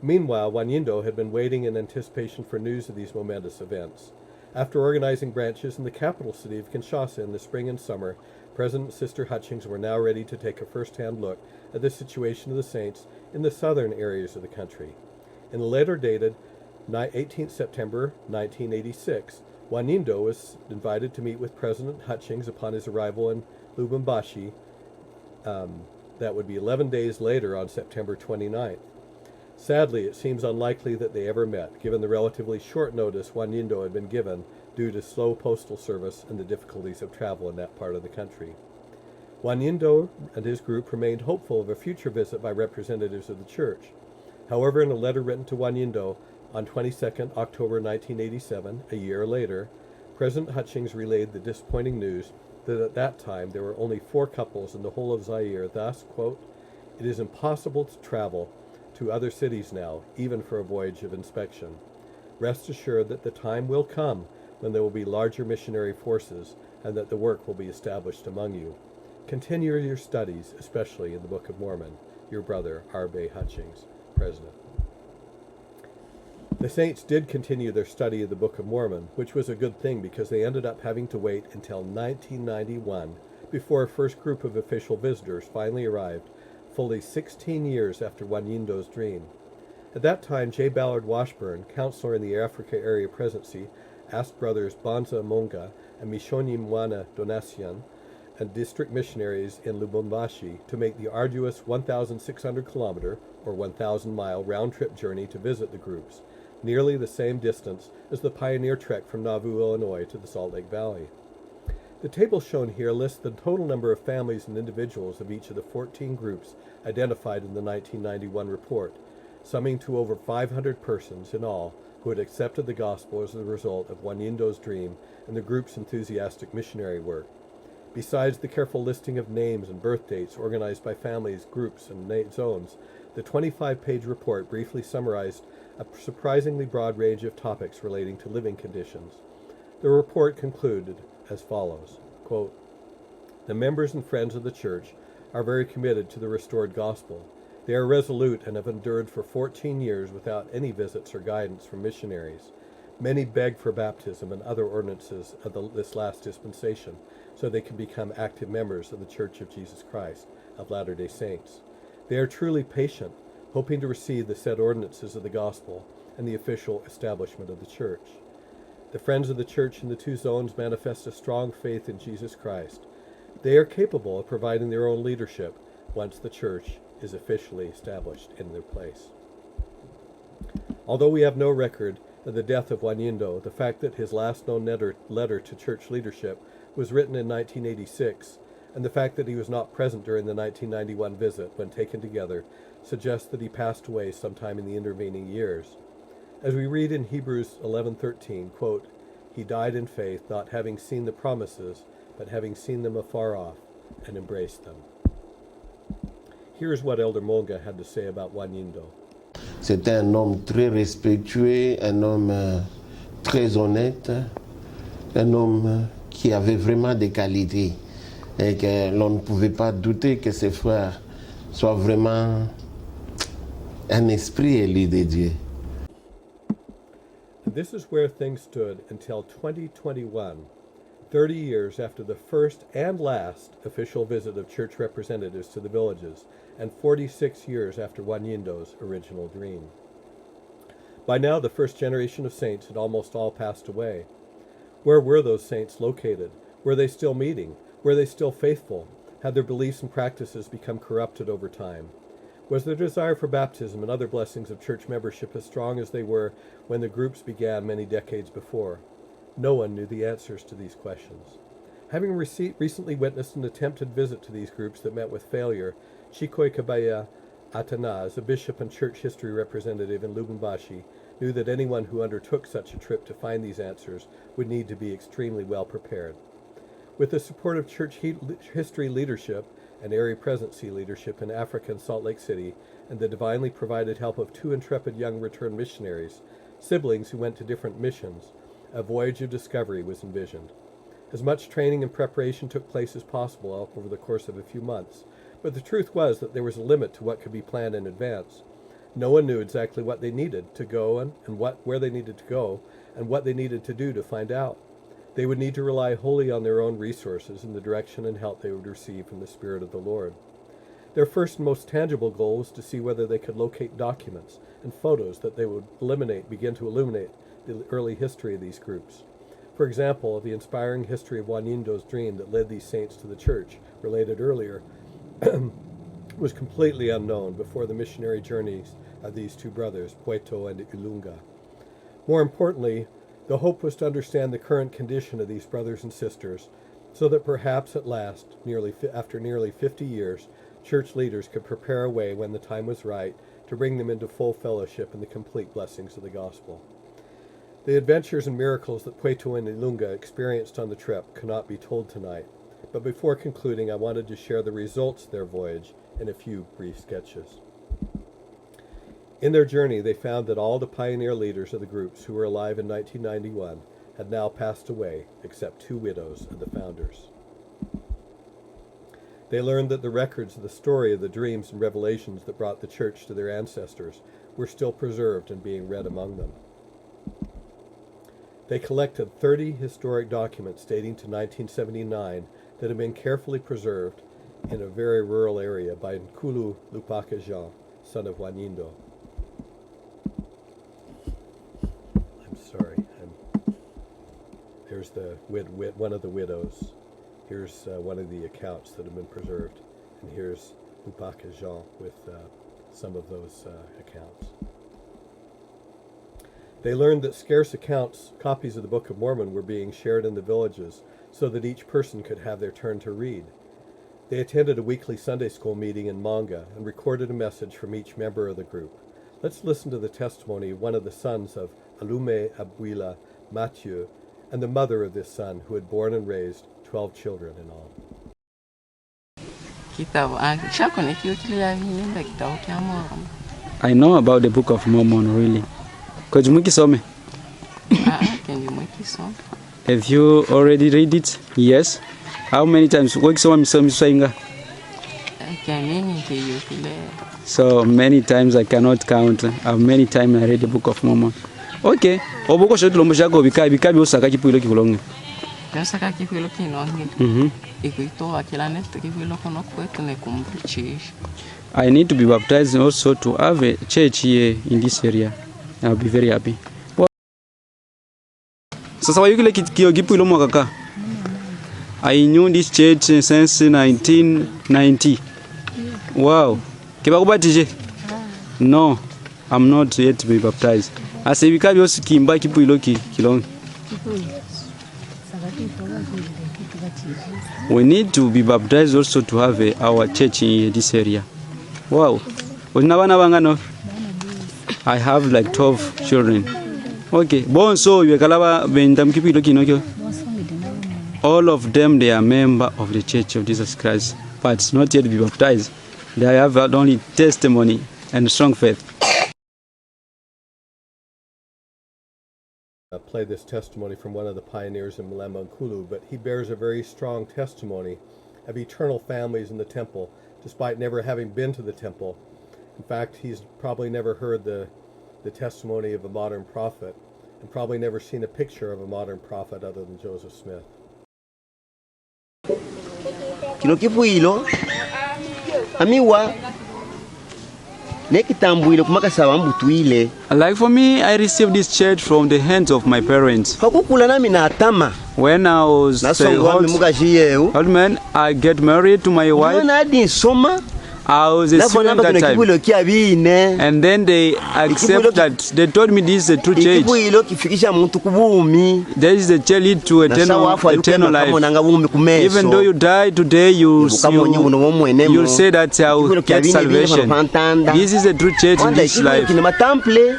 Meanwhile, Wanyindo had been waiting in anticipation for news of these momentous events. After organizing branches in the capital city of Kinshasa in the spring and summer, President and Sister Hutchings were now ready to take a first-hand look at the situation of the saints in the southern areas of the country. In a letter dated 18 September 1986, Wanyindo was invited to meet with President Hutchings upon his arrival in Lubumbashi. That would be 11 days later on September 29th. Sadly, it seems unlikely that they ever met, given the relatively short notice Wanyindo had been given due to slow postal service and the difficulties of travel in that part of the country. Wanyindo and his group remained hopeful of a future visit by representatives of the church. However, in a letter written to Wanyindo on 22nd October 1987, a year later, President Hutchings relayed the disappointing news that at that time there were only 4 couples in the whole of Zaïre. Thus, quote, it is impossible to travel to other cities now, even for a voyage of inspection. Rest assured that the time will come when there will be larger missionary forces and that the work will be established among you. Continue your studies, especially in the Book of Mormon. Your brother, R.B. Hutchings, President. The saints did continue their study of the Book of Mormon, which was a good thing because they ended up having to wait until 1991 before a first group of official visitors finally arrived, fully 16 years after Wanyindo's dream. At that time, J. Ballard Washburn, counselor in the Africa Area Presidency, asked brothers Banza Monga and Mishoni Mwana Donatian and district missionaries in Lubumbashi to make the arduous 1,600-kilometer or 1,000-mile round-trip journey to visit the groups, nearly the same distance as the pioneer trek from Nauvoo, Illinois to the Salt Lake Valley. The table shown here lists the total number of families and individuals of each of the 14 groups identified in the 1991 report. summing to over 500 persons in all who had accepted the gospel as the result of Wanyindo's dream and the group's enthusiastic missionary work. Besides the careful listing of names and birth dates organized by families, groups, and zones, the 25-page report briefly summarized a surprisingly broad range of topics relating to living conditions. The report concluded as follows, quote, "The members and friends of the church are very committed to the restored gospel. They are resolute and have endured for 14 years without any visits or guidance from missionaries. Many beg for baptism and other ordinances of this last dispensation, so they can become active members of the Church of Jesus Christ of Latter-day Saints. They are truly patient, hoping to receive the said ordinances of the gospel and the official establishment of the church. The friends of the church in the two zones manifest a strong faith in Jesus Christ. They are capable of providing their own leadership once the church is officially established in their place." Although we have no record of the death of Wanyindo, the fact that his last known letter to church leadership was written in 1986, and the fact that he was not present during the 1991 visit when taken together, suggests that he passed away sometime in the intervening years. As we read in Hebrews 11:13, quote, "He died in faith, not having seen the promises, but having seen them afar off, and embraced them." Here's what Elder Monga had to say about Wanyindo. C'était un homme très respectueux, un homme très honnête, un homme qui avait vraiment des qualités et que l'on ne pouvait pas douter que ses frères soient vraiment un esprit élu de Dieu. This is where things stood until 2021, 30 years after the first and last official visit of church representatives to the villages, and 46 years after Wanyindo's original dream. By now, the first generation of saints had almost all passed away. Where were those saints located? Were they still meeting? Were they still faithful? Had their beliefs and practices become corrupted over time? Was their desire for baptism and other blessings of church membership as strong as they were when the groups began many decades before? No one knew the answers to these questions. Having recently witnessed an attempted visit to these groups that met with failure, Chikoi Kabaya Atanaz, a bishop and church history representative in Lubumbashi, knew that anyone who undertook such a trip to find these answers would need to be extremely well prepared. With the support of church history leadership and area presidency leadership in Africa and Salt Lake City, and the divinely provided help of two intrepid young returned missionaries, siblings who went to different missions, a voyage of discovery was envisioned. As much training and preparation took place as possible over the course of a few months, but the truth was that there was a limit to what could be planned in advance. No one knew exactly what they needed to go and where they needed to go and what they needed to do to find out. They would need to rely wholly on their own resources and the direction and help they would receive from the Spirit of the Lord. Their first and most tangible goal was to see whether they could locate documents and photos that they would begin to illuminate the early history of these groups. For example, the inspiring history of Wanyindo's dream that led these saints to the church, related earlier, was completely unknown before the missionary journeys of these two brothers, Pueto and Ilunga. More importantly, the hope was to understand the current condition of these brothers and sisters, so that perhaps at last, after nearly 50 years, church leaders could prepare a way when the time was right to bring them into full fellowship in the complete blessings of the gospel. The adventures and miracles that Pueto and Ilunga experienced on the trip cannot be told tonight, but before concluding, I wanted to share the results of their voyage in a few brief sketches. In their journey, they found that all the pioneer leaders of the groups who were alive in 1991 had now passed away, except two widows of the founders. They learned that the records of the story of the dreams and revelations that brought the church to their ancestors were still preserved and being read among them. They collected 30 historic documents dating to 1979 that have been carefully preserved in a very rural area by Nkulu Jean, son of Wanyindo. I'm sorry. There's the one of the widows. Here's one of the accounts that have been preserved. And here's Lupaka Jean with some of those accounts. They learned that scarce copies of the Book of Mormon were being shared in the villages so that each person could have their turn to read. They attended a weekly Sunday school meeting in Manga and recorded a message from each member of the group. Let's listen to the testimony of one of the sons of Alume Abuila Mathieu and the mother of this son who had born and raised 12 children in all. I know about the Book of Mormon, really. Have you already read it? Yes. How many times? So many times I cannot count how many times I read the Book of Mormon. Okay. I need to be baptized also to have a church here in this area. I'll be very happy. I knew this church since 1990. Wow. No, I'm not yet to be baptized. I say we can also kimba kipuiloki kilong. We need to be baptized also to have our church in this area. Wow. I have like 12 children. Okay. Bon, so you all of them, they are members of the Church of Jesus Christ, but not yet be baptized. They have only testimony and strong faith. Play this testimony from one of the pioneers in Malemba Nkulu, but he bears a very strong testimony of eternal families in the temple, despite never having been to the temple. In fact, he's probably never heard the testimony of a modern prophet, and probably never seen a picture of a modern prophet other than Joseph Smith. Like for me, I received this church from the hands of my parents. When I was old man, I get married to my wife. I was a student at that time. And then they accept that. They told me this is a true church. There is a church to eternal life. Even though you die today, you'll say that I'll get salvation. This is a true church in this life.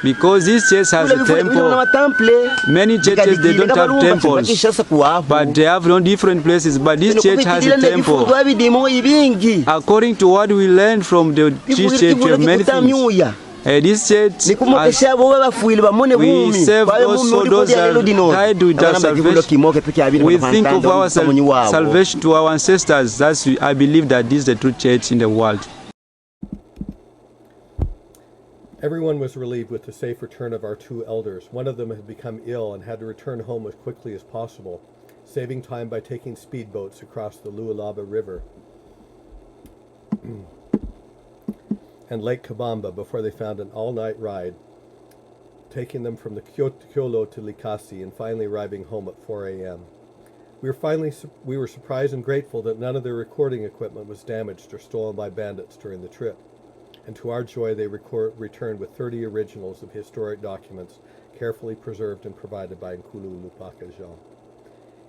Because this church has a temple. Many churches, they don't have temples. But they have no different places. But this church has a temple. According to what we learn from the church, we have many things. This church, we serve also those that died without salvation. We think of our salvation to our ancestors. I believe that this is the true church in the world. Everyone was relieved with the safe return of our two elders. One of them had become ill and had to return home as quickly as possible, saving time by taking speedboats across the Lualaba River and Lake Kabamba before they found an all-night ride, taking them from the Kyolo to Likasi and finally arriving home at 4 a.m. We were surprised and grateful that none of their recording equipment was damaged or stolen by bandits during the trip. And to our joy, they returned with 30 originals of historic documents carefully preserved and provided by NKULU Jean.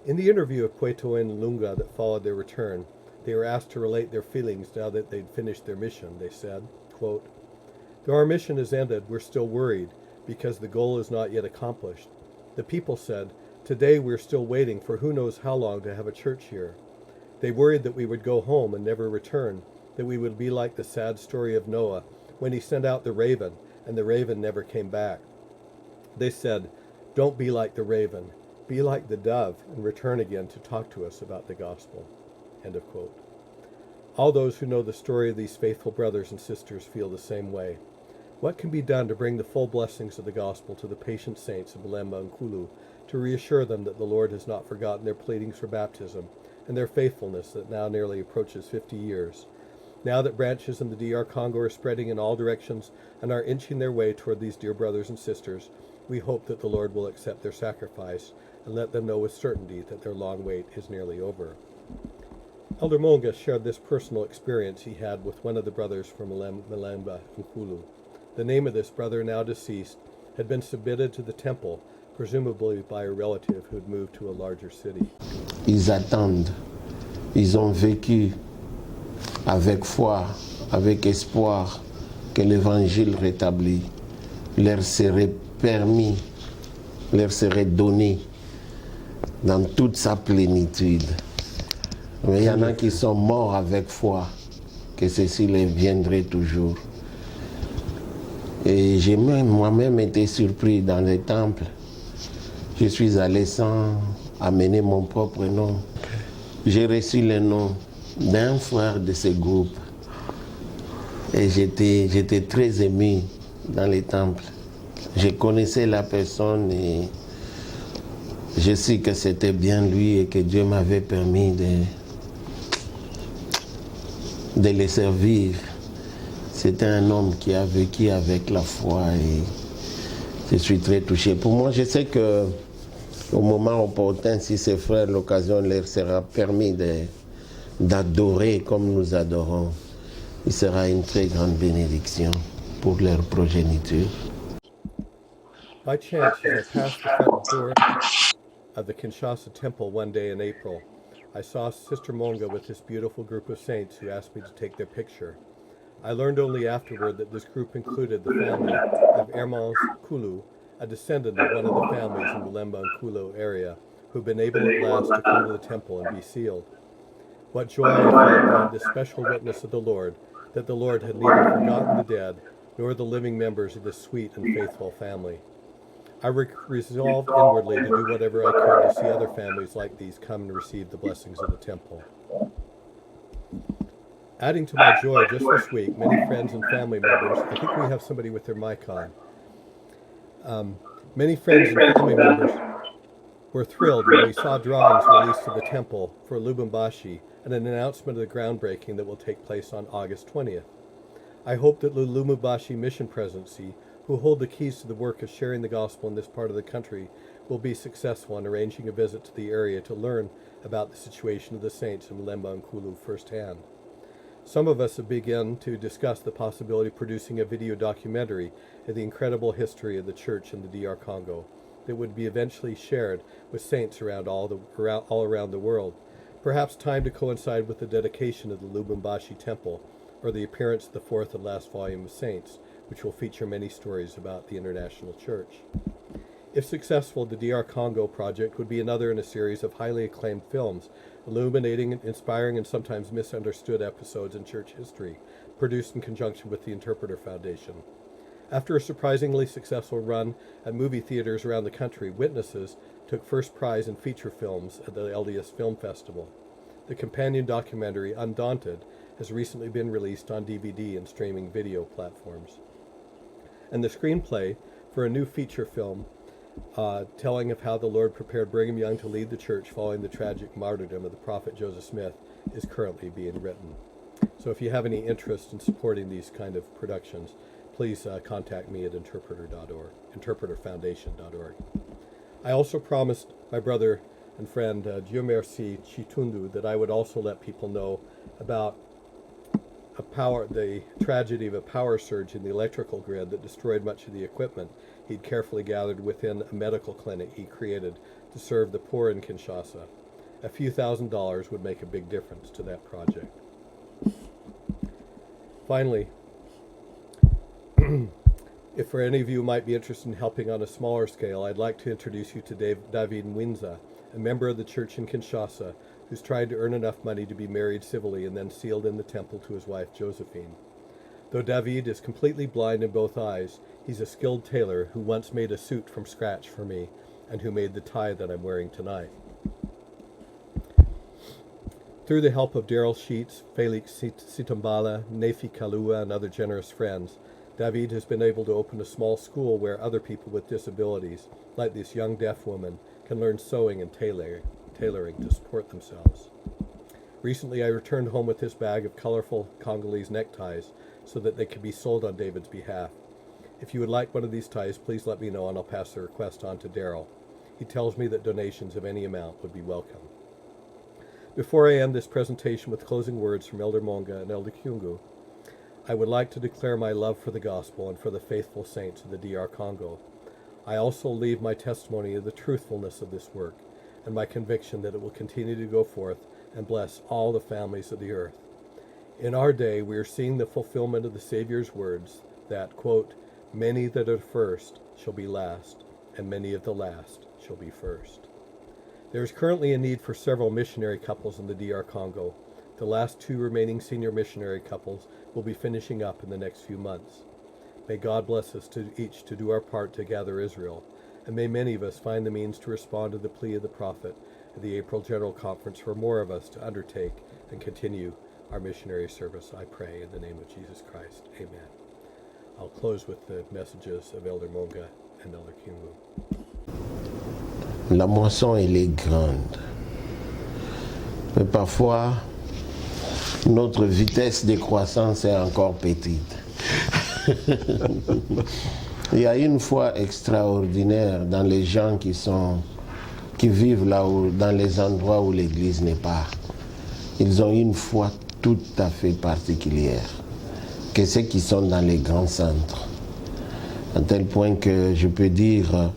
In the interview of Puetoen Lunga that followed their return, they were asked to relate their feelings now that they'd finished their mission. They said, quote, "Though our mission has ended, we're still worried because the goal is not yet accomplished. The people said, today we're still waiting for who knows how long to have a church here. They worried that we would go home and never return, that we would be like the sad story of Noah when he sent out the raven and the raven never came back. They said, don't be like the raven, be like the dove and return again to talk to us about the gospel." End of quote. All those who know the story of these faithful brothers and sisters feel the same way. What can be done to bring the full blessings of the gospel to the patient saints of Malemba Nkulu, to reassure them that the Lord has not forgotten their pleadings for baptism and their faithfulness that now nearly approaches 50 years? Now that branches in the DR Congo are spreading in all directions and are inching their way toward these dear brothers and sisters, we hope that the Lord will accept their sacrifice and let them know with certainty that their long wait is nearly over. Elder Monga shared this personal experience he had with one of the brothers from Malemba Nkulu. The name of this brother, now deceased, had been submitted to the temple, presumably by a relative who had moved to a larger city. Ils attendent. Ils ont vécu avec foi, avec espoir que l'évangile rétablit leur serait permis, leur serait donné dans toute sa plénitude. Mais il y en a qui sont morts avec foi, que ceci les viendrait toujours. Et j'ai même moi-même été surpris dans les temples. Je suis allé sans amener mon propre nom. J'ai reçu le nom d'un frère de ce groupe. Et j'étais très ému dans les temples. Je connaissais la personne et je sais que c'était bien lui et que Dieu m'avait permis de le servir. C'était un homme qui a vécu avec la foi et je suis très touché. Pour moi, je sais que au moment opportun, si ces frères, l'occasion leur sera permis d'adorer comme nous adorons, il sera une très grande bénédiction pour leur progéniture. By chance, as I passed the front door of the Kinshasa temple one day in April, I saw Sister Monga with this beautiful group of saints who asked me to take their picture. I learned only afterward that this group included the family of Malemba Nkulu, a descendant of one of the families in the Malemba Nkulu area, who've been able at last to come to the temple and be sealed. What joy I felt in this special witness of the Lord, that the Lord had neither forgotten the dead nor the living members of this sweet and faithful family. I resolved inwardly to do whatever I could to see other families like these come and receive the blessings of the temple. Adding to my joy, just this week, many friends and family members, I think we have somebody with their mic on. Many friends and family members were thrilled when we saw drawings released to the temple for Lubumbashi and an announcement of the groundbreaking that will take place on August 20th. I hope that the Lubumbashi Mission Presidency, who hold the keys to the work of sharing the gospel in this part of the country, will be successful in arranging a visit to the area to learn about the situation of the saints in Malemba Nkulu firsthand. Some of us have begun to discuss the possibility of producing a video documentary of the incredible history of the church in the DR Congo that would be eventually shared with saints all around the world, perhaps timed to coincide with the dedication of the Lubumbashi Temple or the appearance of the fourth and last volume of Saints, which will feature many stories about the international church. If successful, the DR Congo project would be another in a series of highly acclaimed films, illuminating, inspiring, and sometimes misunderstood episodes in church history, produced in conjunction with the Interpreter Foundation. After a surprisingly successful run at movie theaters around the country, Witnesses took first prize in feature films at the LDS Film Festival. The companion documentary, Undaunted, has recently been released on DVD and streaming video platforms. And the screenplay for a new feature film telling of how the Lord prepared Brigham Young to lead the church following the tragic martyrdom of the prophet Joseph Smith is currently being written. So if you have any interest in supporting these kind of productions, please contact me at interpreterfoundation.org. I also promised my brother and friend Dieu Merci Chitundu that I would also let people know about the tragedy of a power surge in the electrical grid that destroyed much of the equipment he'd carefully gathered within a medical clinic he created to serve the poor in Kinshasa. A few $1,000s would make a big difference to that project. Finally, if for any of you might be interested in helping on a smaller scale, I'd like to introduce you to David Windsor, a member of the church in Kinshasa who's tried to earn enough money to be married civilly and then sealed in the temple to his wife Josephine. Though David is completely blind in both eyes, he's a skilled tailor who once made a suit from scratch for me and who made the tie that I'm wearing tonight. Through the help of Daryl Sheets, Felix Sitambala, Nefi Kalua, and other generous friends, David has been able to open a small school where other people with disabilities, like this young deaf woman, can learn sewing and tailoring to support themselves. Recently, I returned home with this bag of colorful Congolese neckties so that they could be sold on David's behalf. If you would like one of these ties, please let me know and I'll pass the request on to Daryl. He tells me that donations of any amount would be welcome. Before I end this presentation with closing words from Elder Monga and Elder Kyungu, I would like to declare my love for the gospel and for the faithful saints of the DR Congo. I also leave my testimony of the truthfulness of this work and my conviction that it will continue to go forth and bless all the families of the earth. In our day, we are seeing the fulfillment of the Savior's words that, quote, Many that are first shall be last, and many of the last shall be first. There is currently a need for several missionary couples in the DR Congo. The last 2 remaining senior missionary couples will be finishing up in the next few months. May God bless us each to do our part to gather Israel, and may many of us find the means to respond to the plea of the prophet at the April General Conference for more of us to undertake and continue our missionary service. I pray in the name of Jesus Christ. Amen. I'll close with the messages of Elder Monga and Elder Kingu. La moisson, elle est grande. Mais parfois, notre vitesse de croissance est encore petite. Il y a une foi extraordinaire dans les gens qui vivent là où, dans les endroits où l'église n'est pas. Ils ont une foi tout à fait particulière que ceux qui sont dans les grands centres. À tel point que je peux dire,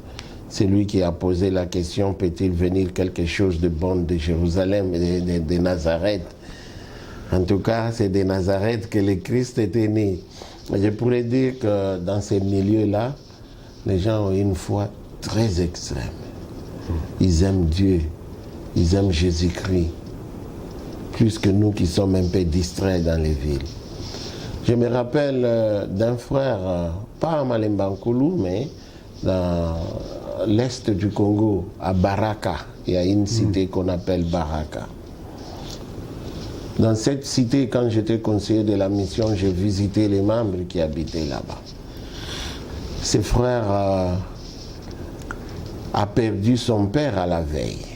celui qui a posé la question, peut-il venir quelque chose de bon de Jérusalem et de Nazareth? En tout cas, c'est de Nazareth que le Christ était né. Je pourrais dire que dans ces milieux-là, les gens ont une foi très extrême. Ils aiment Dieu, ils aiment Jésus-Christ, plus que nous qui sommes un peu distraits dans les villes. Je me rappelle d'un frère, pas à Malemba Nkulu, mais dans l'est du Congo, à Baraka. Il y a une cité qu'on appelle Baraka. Dans cette cité, quand j'étais conseiller de la mission, j'ai visité les membres qui habitaient là-bas. Ce frère a perdu son père à la veille.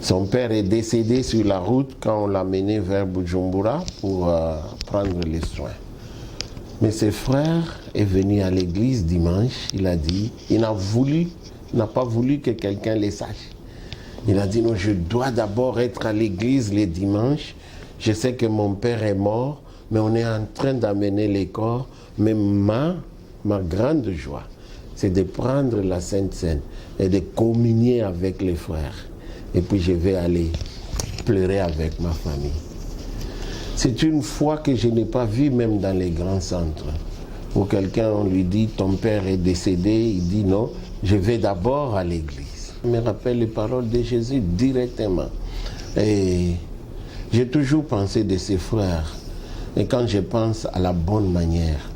Son père est décédé sur la route quand on l'a mené vers Bujumbura pour prendre les soins. Mais ce frère est venu à l'église dimanche, il a dit, il n'a pas voulu que quelqu'un le sache. Il a dit, non, je dois d'abord être à l'église les dimanches. Je sais que mon père est mort, mais on est en train d'amener les corps. Mais ma grande joie, c'est de prendre la Sainte Seine et de communier avec les frères. Et puis je vais aller pleurer avec ma famille. C'est une foi que je n'ai pas vue même dans les grands centres. Où quelqu'un, on lui dit, ton père est décédé, il dit non, je vais d'abord à l'église. Je me rappelle les paroles de Jésus directement. Et j'ai toujours pensé de ces frères. Et quand je pense à la bonne manière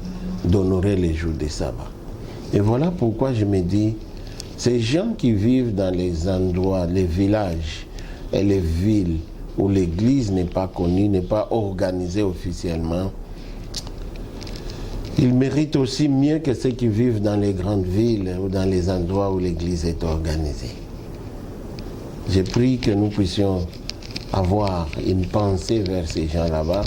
d'honorer les jours de sabbat. Et voilà pourquoi je me dis, ces gens qui vivent dans les endroits, les villages et les villes où l'église n'est pas connue, n'est pas organisée officiellement, ils méritent aussi mieux que ceux qui vivent dans les grandes villes ou dans les endroits où l'église est organisée. J'ai pris que nous puissions avoir une pensée vers ces gens là-bas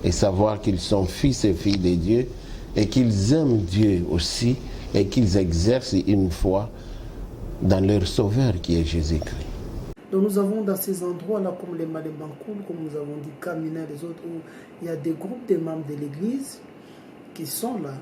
et savoir qu'ils sont fils et filles de Dieu et qu'ils aiment Dieu aussi et qu'ils exercent une foi dans leur Sauveur qui est Jésus-Christ. Donc nous avons dans ces endroits-là, comme les Malemba Nkulu, comme nous avons dit, Kamina et les autres, où il y a des groupes de membres de l'église qui sont là.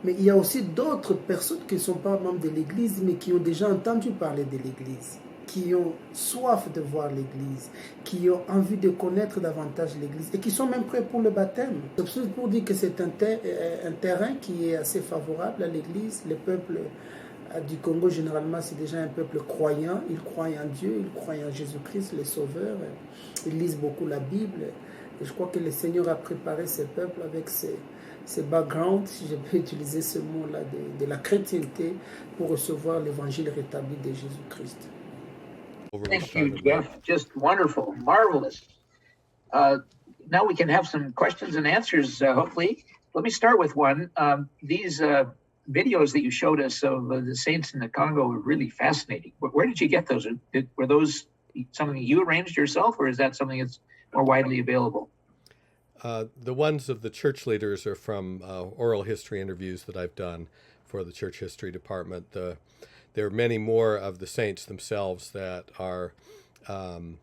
Mais il y a aussi d'autres personnes qui ne sont pas membres de l'église, mais qui ont déjà entendu parler de l'église, qui ont soif de voir l'église, qui ont envie de connaître davantage l'église et qui sont même prêts pour le baptême. C'est pour dire que c'est un terrain qui est assez favorable à l'église. Le peuple du Congo, généralement, c'est déjà un peuple croyant. Ils croient en Dieu, ils croient en Jésus-Christ, le Sauveur. Ils lisent beaucoup la Bible. Et je crois que le Seigneur a préparé ce peuple avec ce background, si je peux utiliser ce mot-là, de la chrétienté pour recevoir l'évangile rétabli de Jésus-Christ. Thank you, Jeff. Just wonderful, marvelous. Now we can have some questions and answers, hopefully. Let me start with one. These videos that you showed us of the saints in the Congo were really fascinating. Where did you get those? Were those something you arranged yourself, or is that something that's more widely available? The ones of the church leaders are from oral history interviews that I've done for the church history department. There are many more of the saints themselves that are some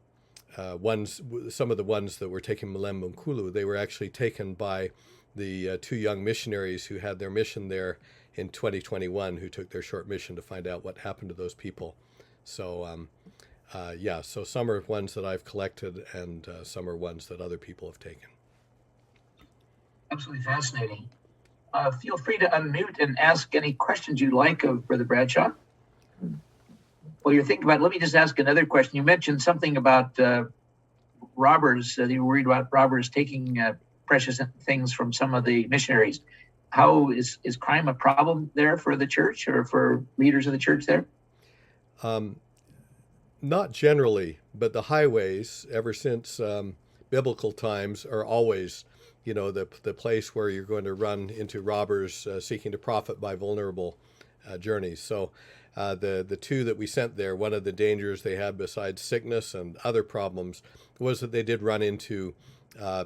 of the ones that were taken Malemba Nkulu. They were actually taken by the 2 young missionaries who had their mission there in 2021, who took their short mission to find out what happened to those people. So, so some are ones that I've collected and some are ones that other people have taken. Absolutely fascinating. feel free to unmute and ask any questions you'd like of Brother Bradshaw. Well, you're thinking about it, let me just ask another question. You mentioned something about robbers. You were worried about robbers taking precious things from some of the missionaries. How is crime a problem there for the church or for leaders of the church there? Not generally, but the highways, ever since biblical times, are always, the place where you're going to run into robbers seeking to profit by vulnerable journeys. So the two that we sent there, one of the dangers they had besides sickness and other problems was that they did run into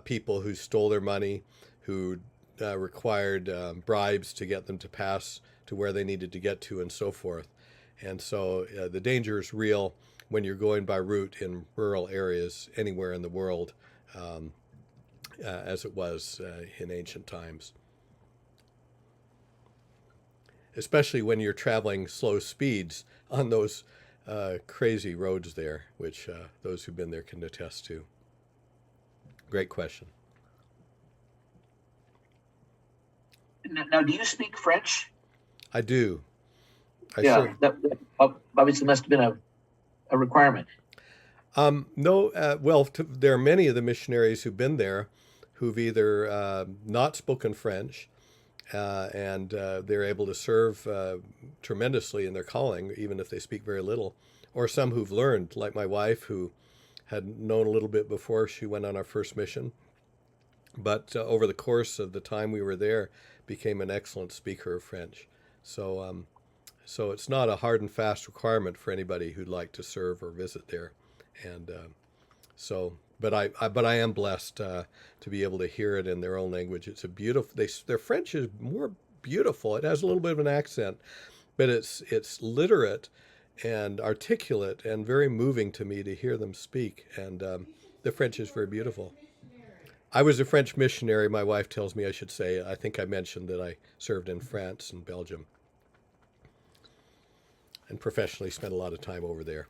people who stole their money, who required bribes to get them to pass to where they needed to get to and so forth. And so the danger is real when you're going by route in rural areas anywhere in the world, as it was in ancient times. Especially when you're traveling slow speeds on those crazy roads there, which those who've been there can attest to. Great question. Now, do you speak French? I do. That obviously must have been a requirement. No, there are many of the missionaries who've been there who've either not spoken French and they're able to serve tremendously in their calling, even if they speak very little, or some who've learned, like my wife, who had known a little bit before she went on our first mission, but over the course of the time we were there, became an excellent speaker of French. So it's not a hard and fast requirement for anybody who'd like to serve or visit there, and but I am blessed to be able to hear it in their own language. It's a beautiful. Their French is more beautiful. It has a little bit of an accent, but it's literate and articulate and very moving to me to hear them speak. And the French is very beautiful. I was a French missionary. My wife tells me I should say. I think I mentioned that I served in France and Belgium, and professionally spent a lot of time over there.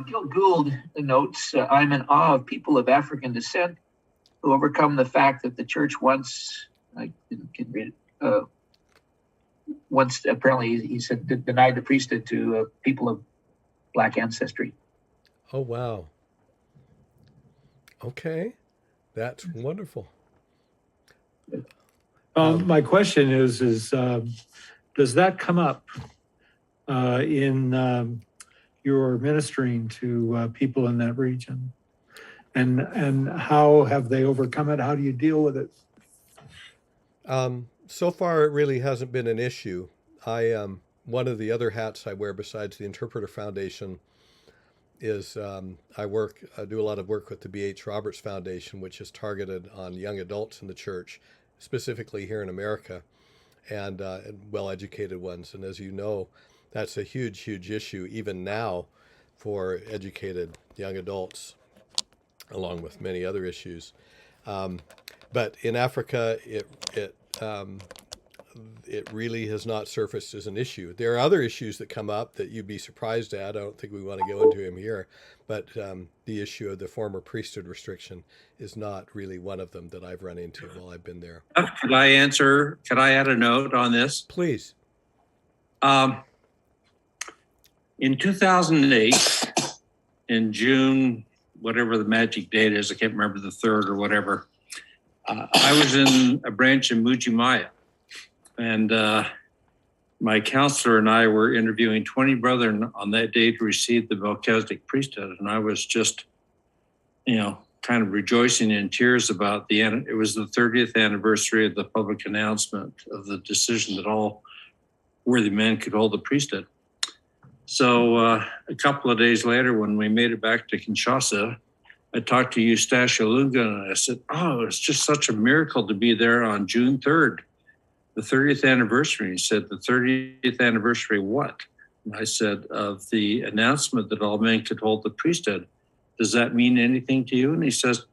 Gil Gould notes, I'm in awe of people of African descent who overcome the fact that the church once, I can read it, once apparently he said denied the priesthood to people of Black ancestry. Oh, wow. Okay. That's wonderful. My question is does that come up in your ministering to people in that region? And how have they overcome it? How do you deal with it? So far, it really hasn't been an issue. One of the other hats I wear besides the Interpreter Foundation is I do a lot of work with the B.H. Roberts Foundation, which is targeted on young adults in the church, specifically here in America, and well-educated ones. And as you know, that's a huge, huge issue even now for educated young adults, along with many other issues. But in Africa, it really has not surfaced as an issue. There are other issues that come up that you'd be surprised at. I don't think we want to go into them here, but the issue of the former priesthood restriction is not really one of them that I've run into while I've been there. Could I answer? Could I add a note on this? Please. In 2008, in June, whatever the magic date is, I can't remember, the 3rd or whatever, I was in a branch in Mujimaya. And my counselor and I were interviewing 20 brethren on that day to receive the Melchizedek priesthood. And I was just, kind of rejoicing in tears about it was the 30th anniversary of the public announcement of the decision that all worthy men could hold the priesthood. So a couple of days later, when we made it back to Kinshasa, I talked to Eustache Olunga and I said, it's just such a miracle to be there on June 3rd. The 30th anniversary. He said, the 30th anniversary what? And I said, of the announcement that all men could hold the priesthood. Does that mean anything to you? And he says,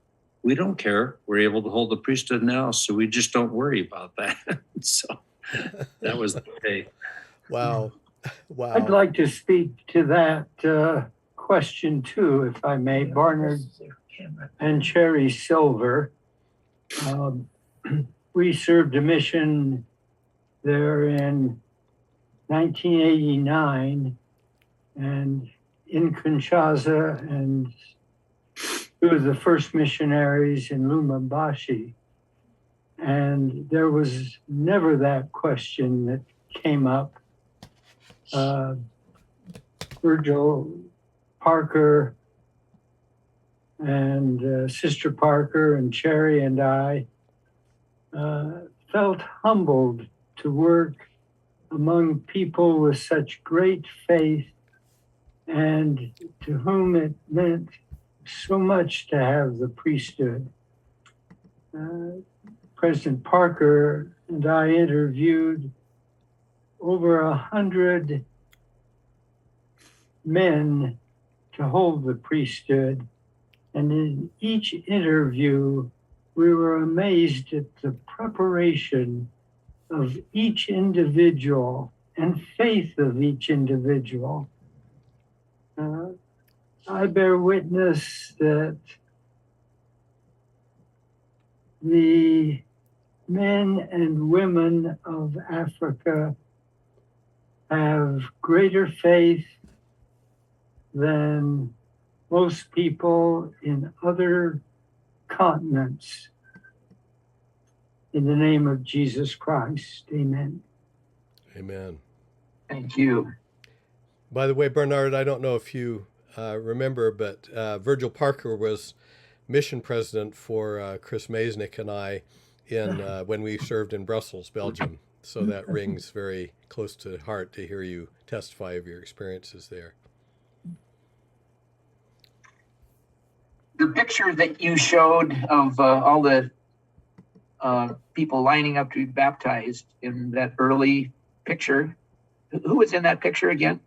we don't care. We're able to hold the priesthood now, so we just don't worry about that. So that was the day. Wow. Wow. I'd like to speak to that question too, if I may. Barnard and Cherry Silver. we served a mission there in 1989 and in Kinshasa, and we were the first missionaries in Lubumbashi. And there was never that question that came up. Virgil Parker and Sister Parker and Cherry and I felt humbled to work among people with such great faith and to whom it meant so much to have the priesthood. President Parker and I interviewed over 100 men to hold the priesthood. And in each interview, we were amazed at the preparation of each individual and faith of each individual. I bear witness that the men and women of Africa have greater faith than most people in other continents. In the name of Jesus Christ, amen. Amen. Thank you. By the way, Bernard, I don't know if you remember, but Virgil Parker was mission president for Chris Maesnick and I when we served in Brussels, Belgium. So that rings very close to heart to hear you testify of your experiences there. The picture that you showed of all the people lining up to be baptized in that early picture, who was in that picture again?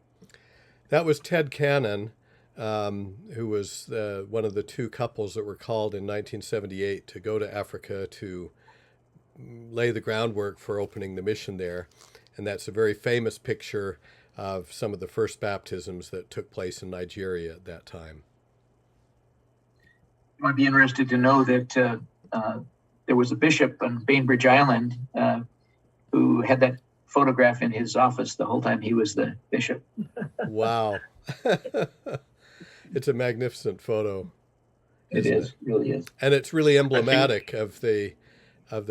That was Ted Cannon, who was one of the two couples that were called in 1978 to go to Africa to lay the groundwork for opening the mission there. And that's a very famous picture of some of the first baptisms that took place in Nigeria at that time. You might be interested to know that there was a bishop on Bainbridge Island who had that photograph in his office the whole time he was the bishop. Wow. It's a magnificent photo. It is, really is. And it's really emblematic of the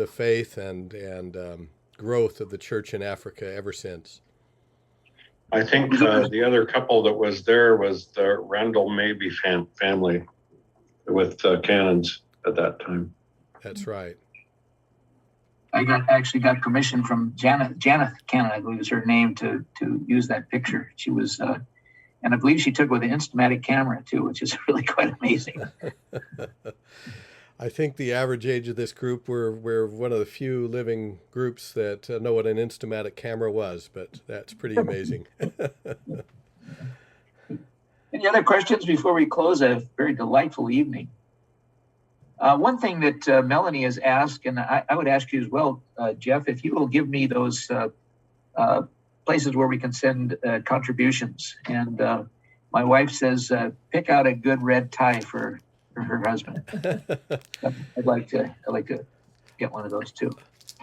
faith and growth of the church in Africa ever since. I think the other couple that was there was the Randall Mabey family with Cannons at that time. That's right. I actually got permission from Janet Cannon, I believe is her name, to use that picture. She was, and I believe she took it with an Instamatic camera too, which is really quite amazing. I think the average age of this group, we're one of the few living groups that know what an Instamatic camera was, but that's pretty amazing. Any other questions before we close a very delightful evening? One thing that Melanie has asked, and I would ask you as well, Jeff, if you will give me those places where we can send contributions. And my wife says, pick out a good red tie for her husband. I'd like to get one of those too.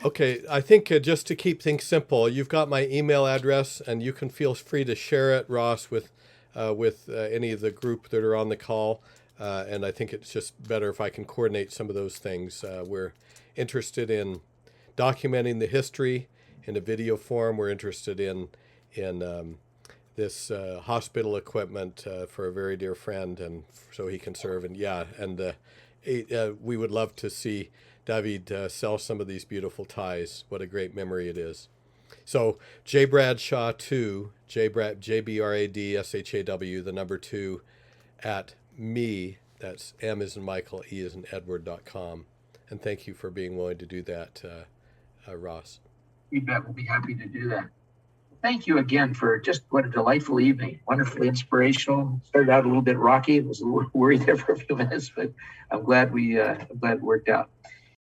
Okay, I think just to keep things simple, you've got my email address, and you can feel free to share it, Ross, with any of the group that are on the call. And I think it's just better if I can coordinate some of those things. We're interested in documenting the history in a video form. We're interested in this hospital equipment for a very dear friend, and so he can serve. And we would love to see David sell some of these beautiful ties. What a great memory it is. So J Bradshaw 2, JBRADSHAW, the number 2 at me, that's M as in Michael, E as in Edward.com. And thank you for being willing to do that, Ross. You bet, we'll be happy to do that. Thank you again for just what a delightful evening, wonderfully inspirational. Started out a little bit rocky. I was a little worried there for a few minutes, but I'm glad it worked out.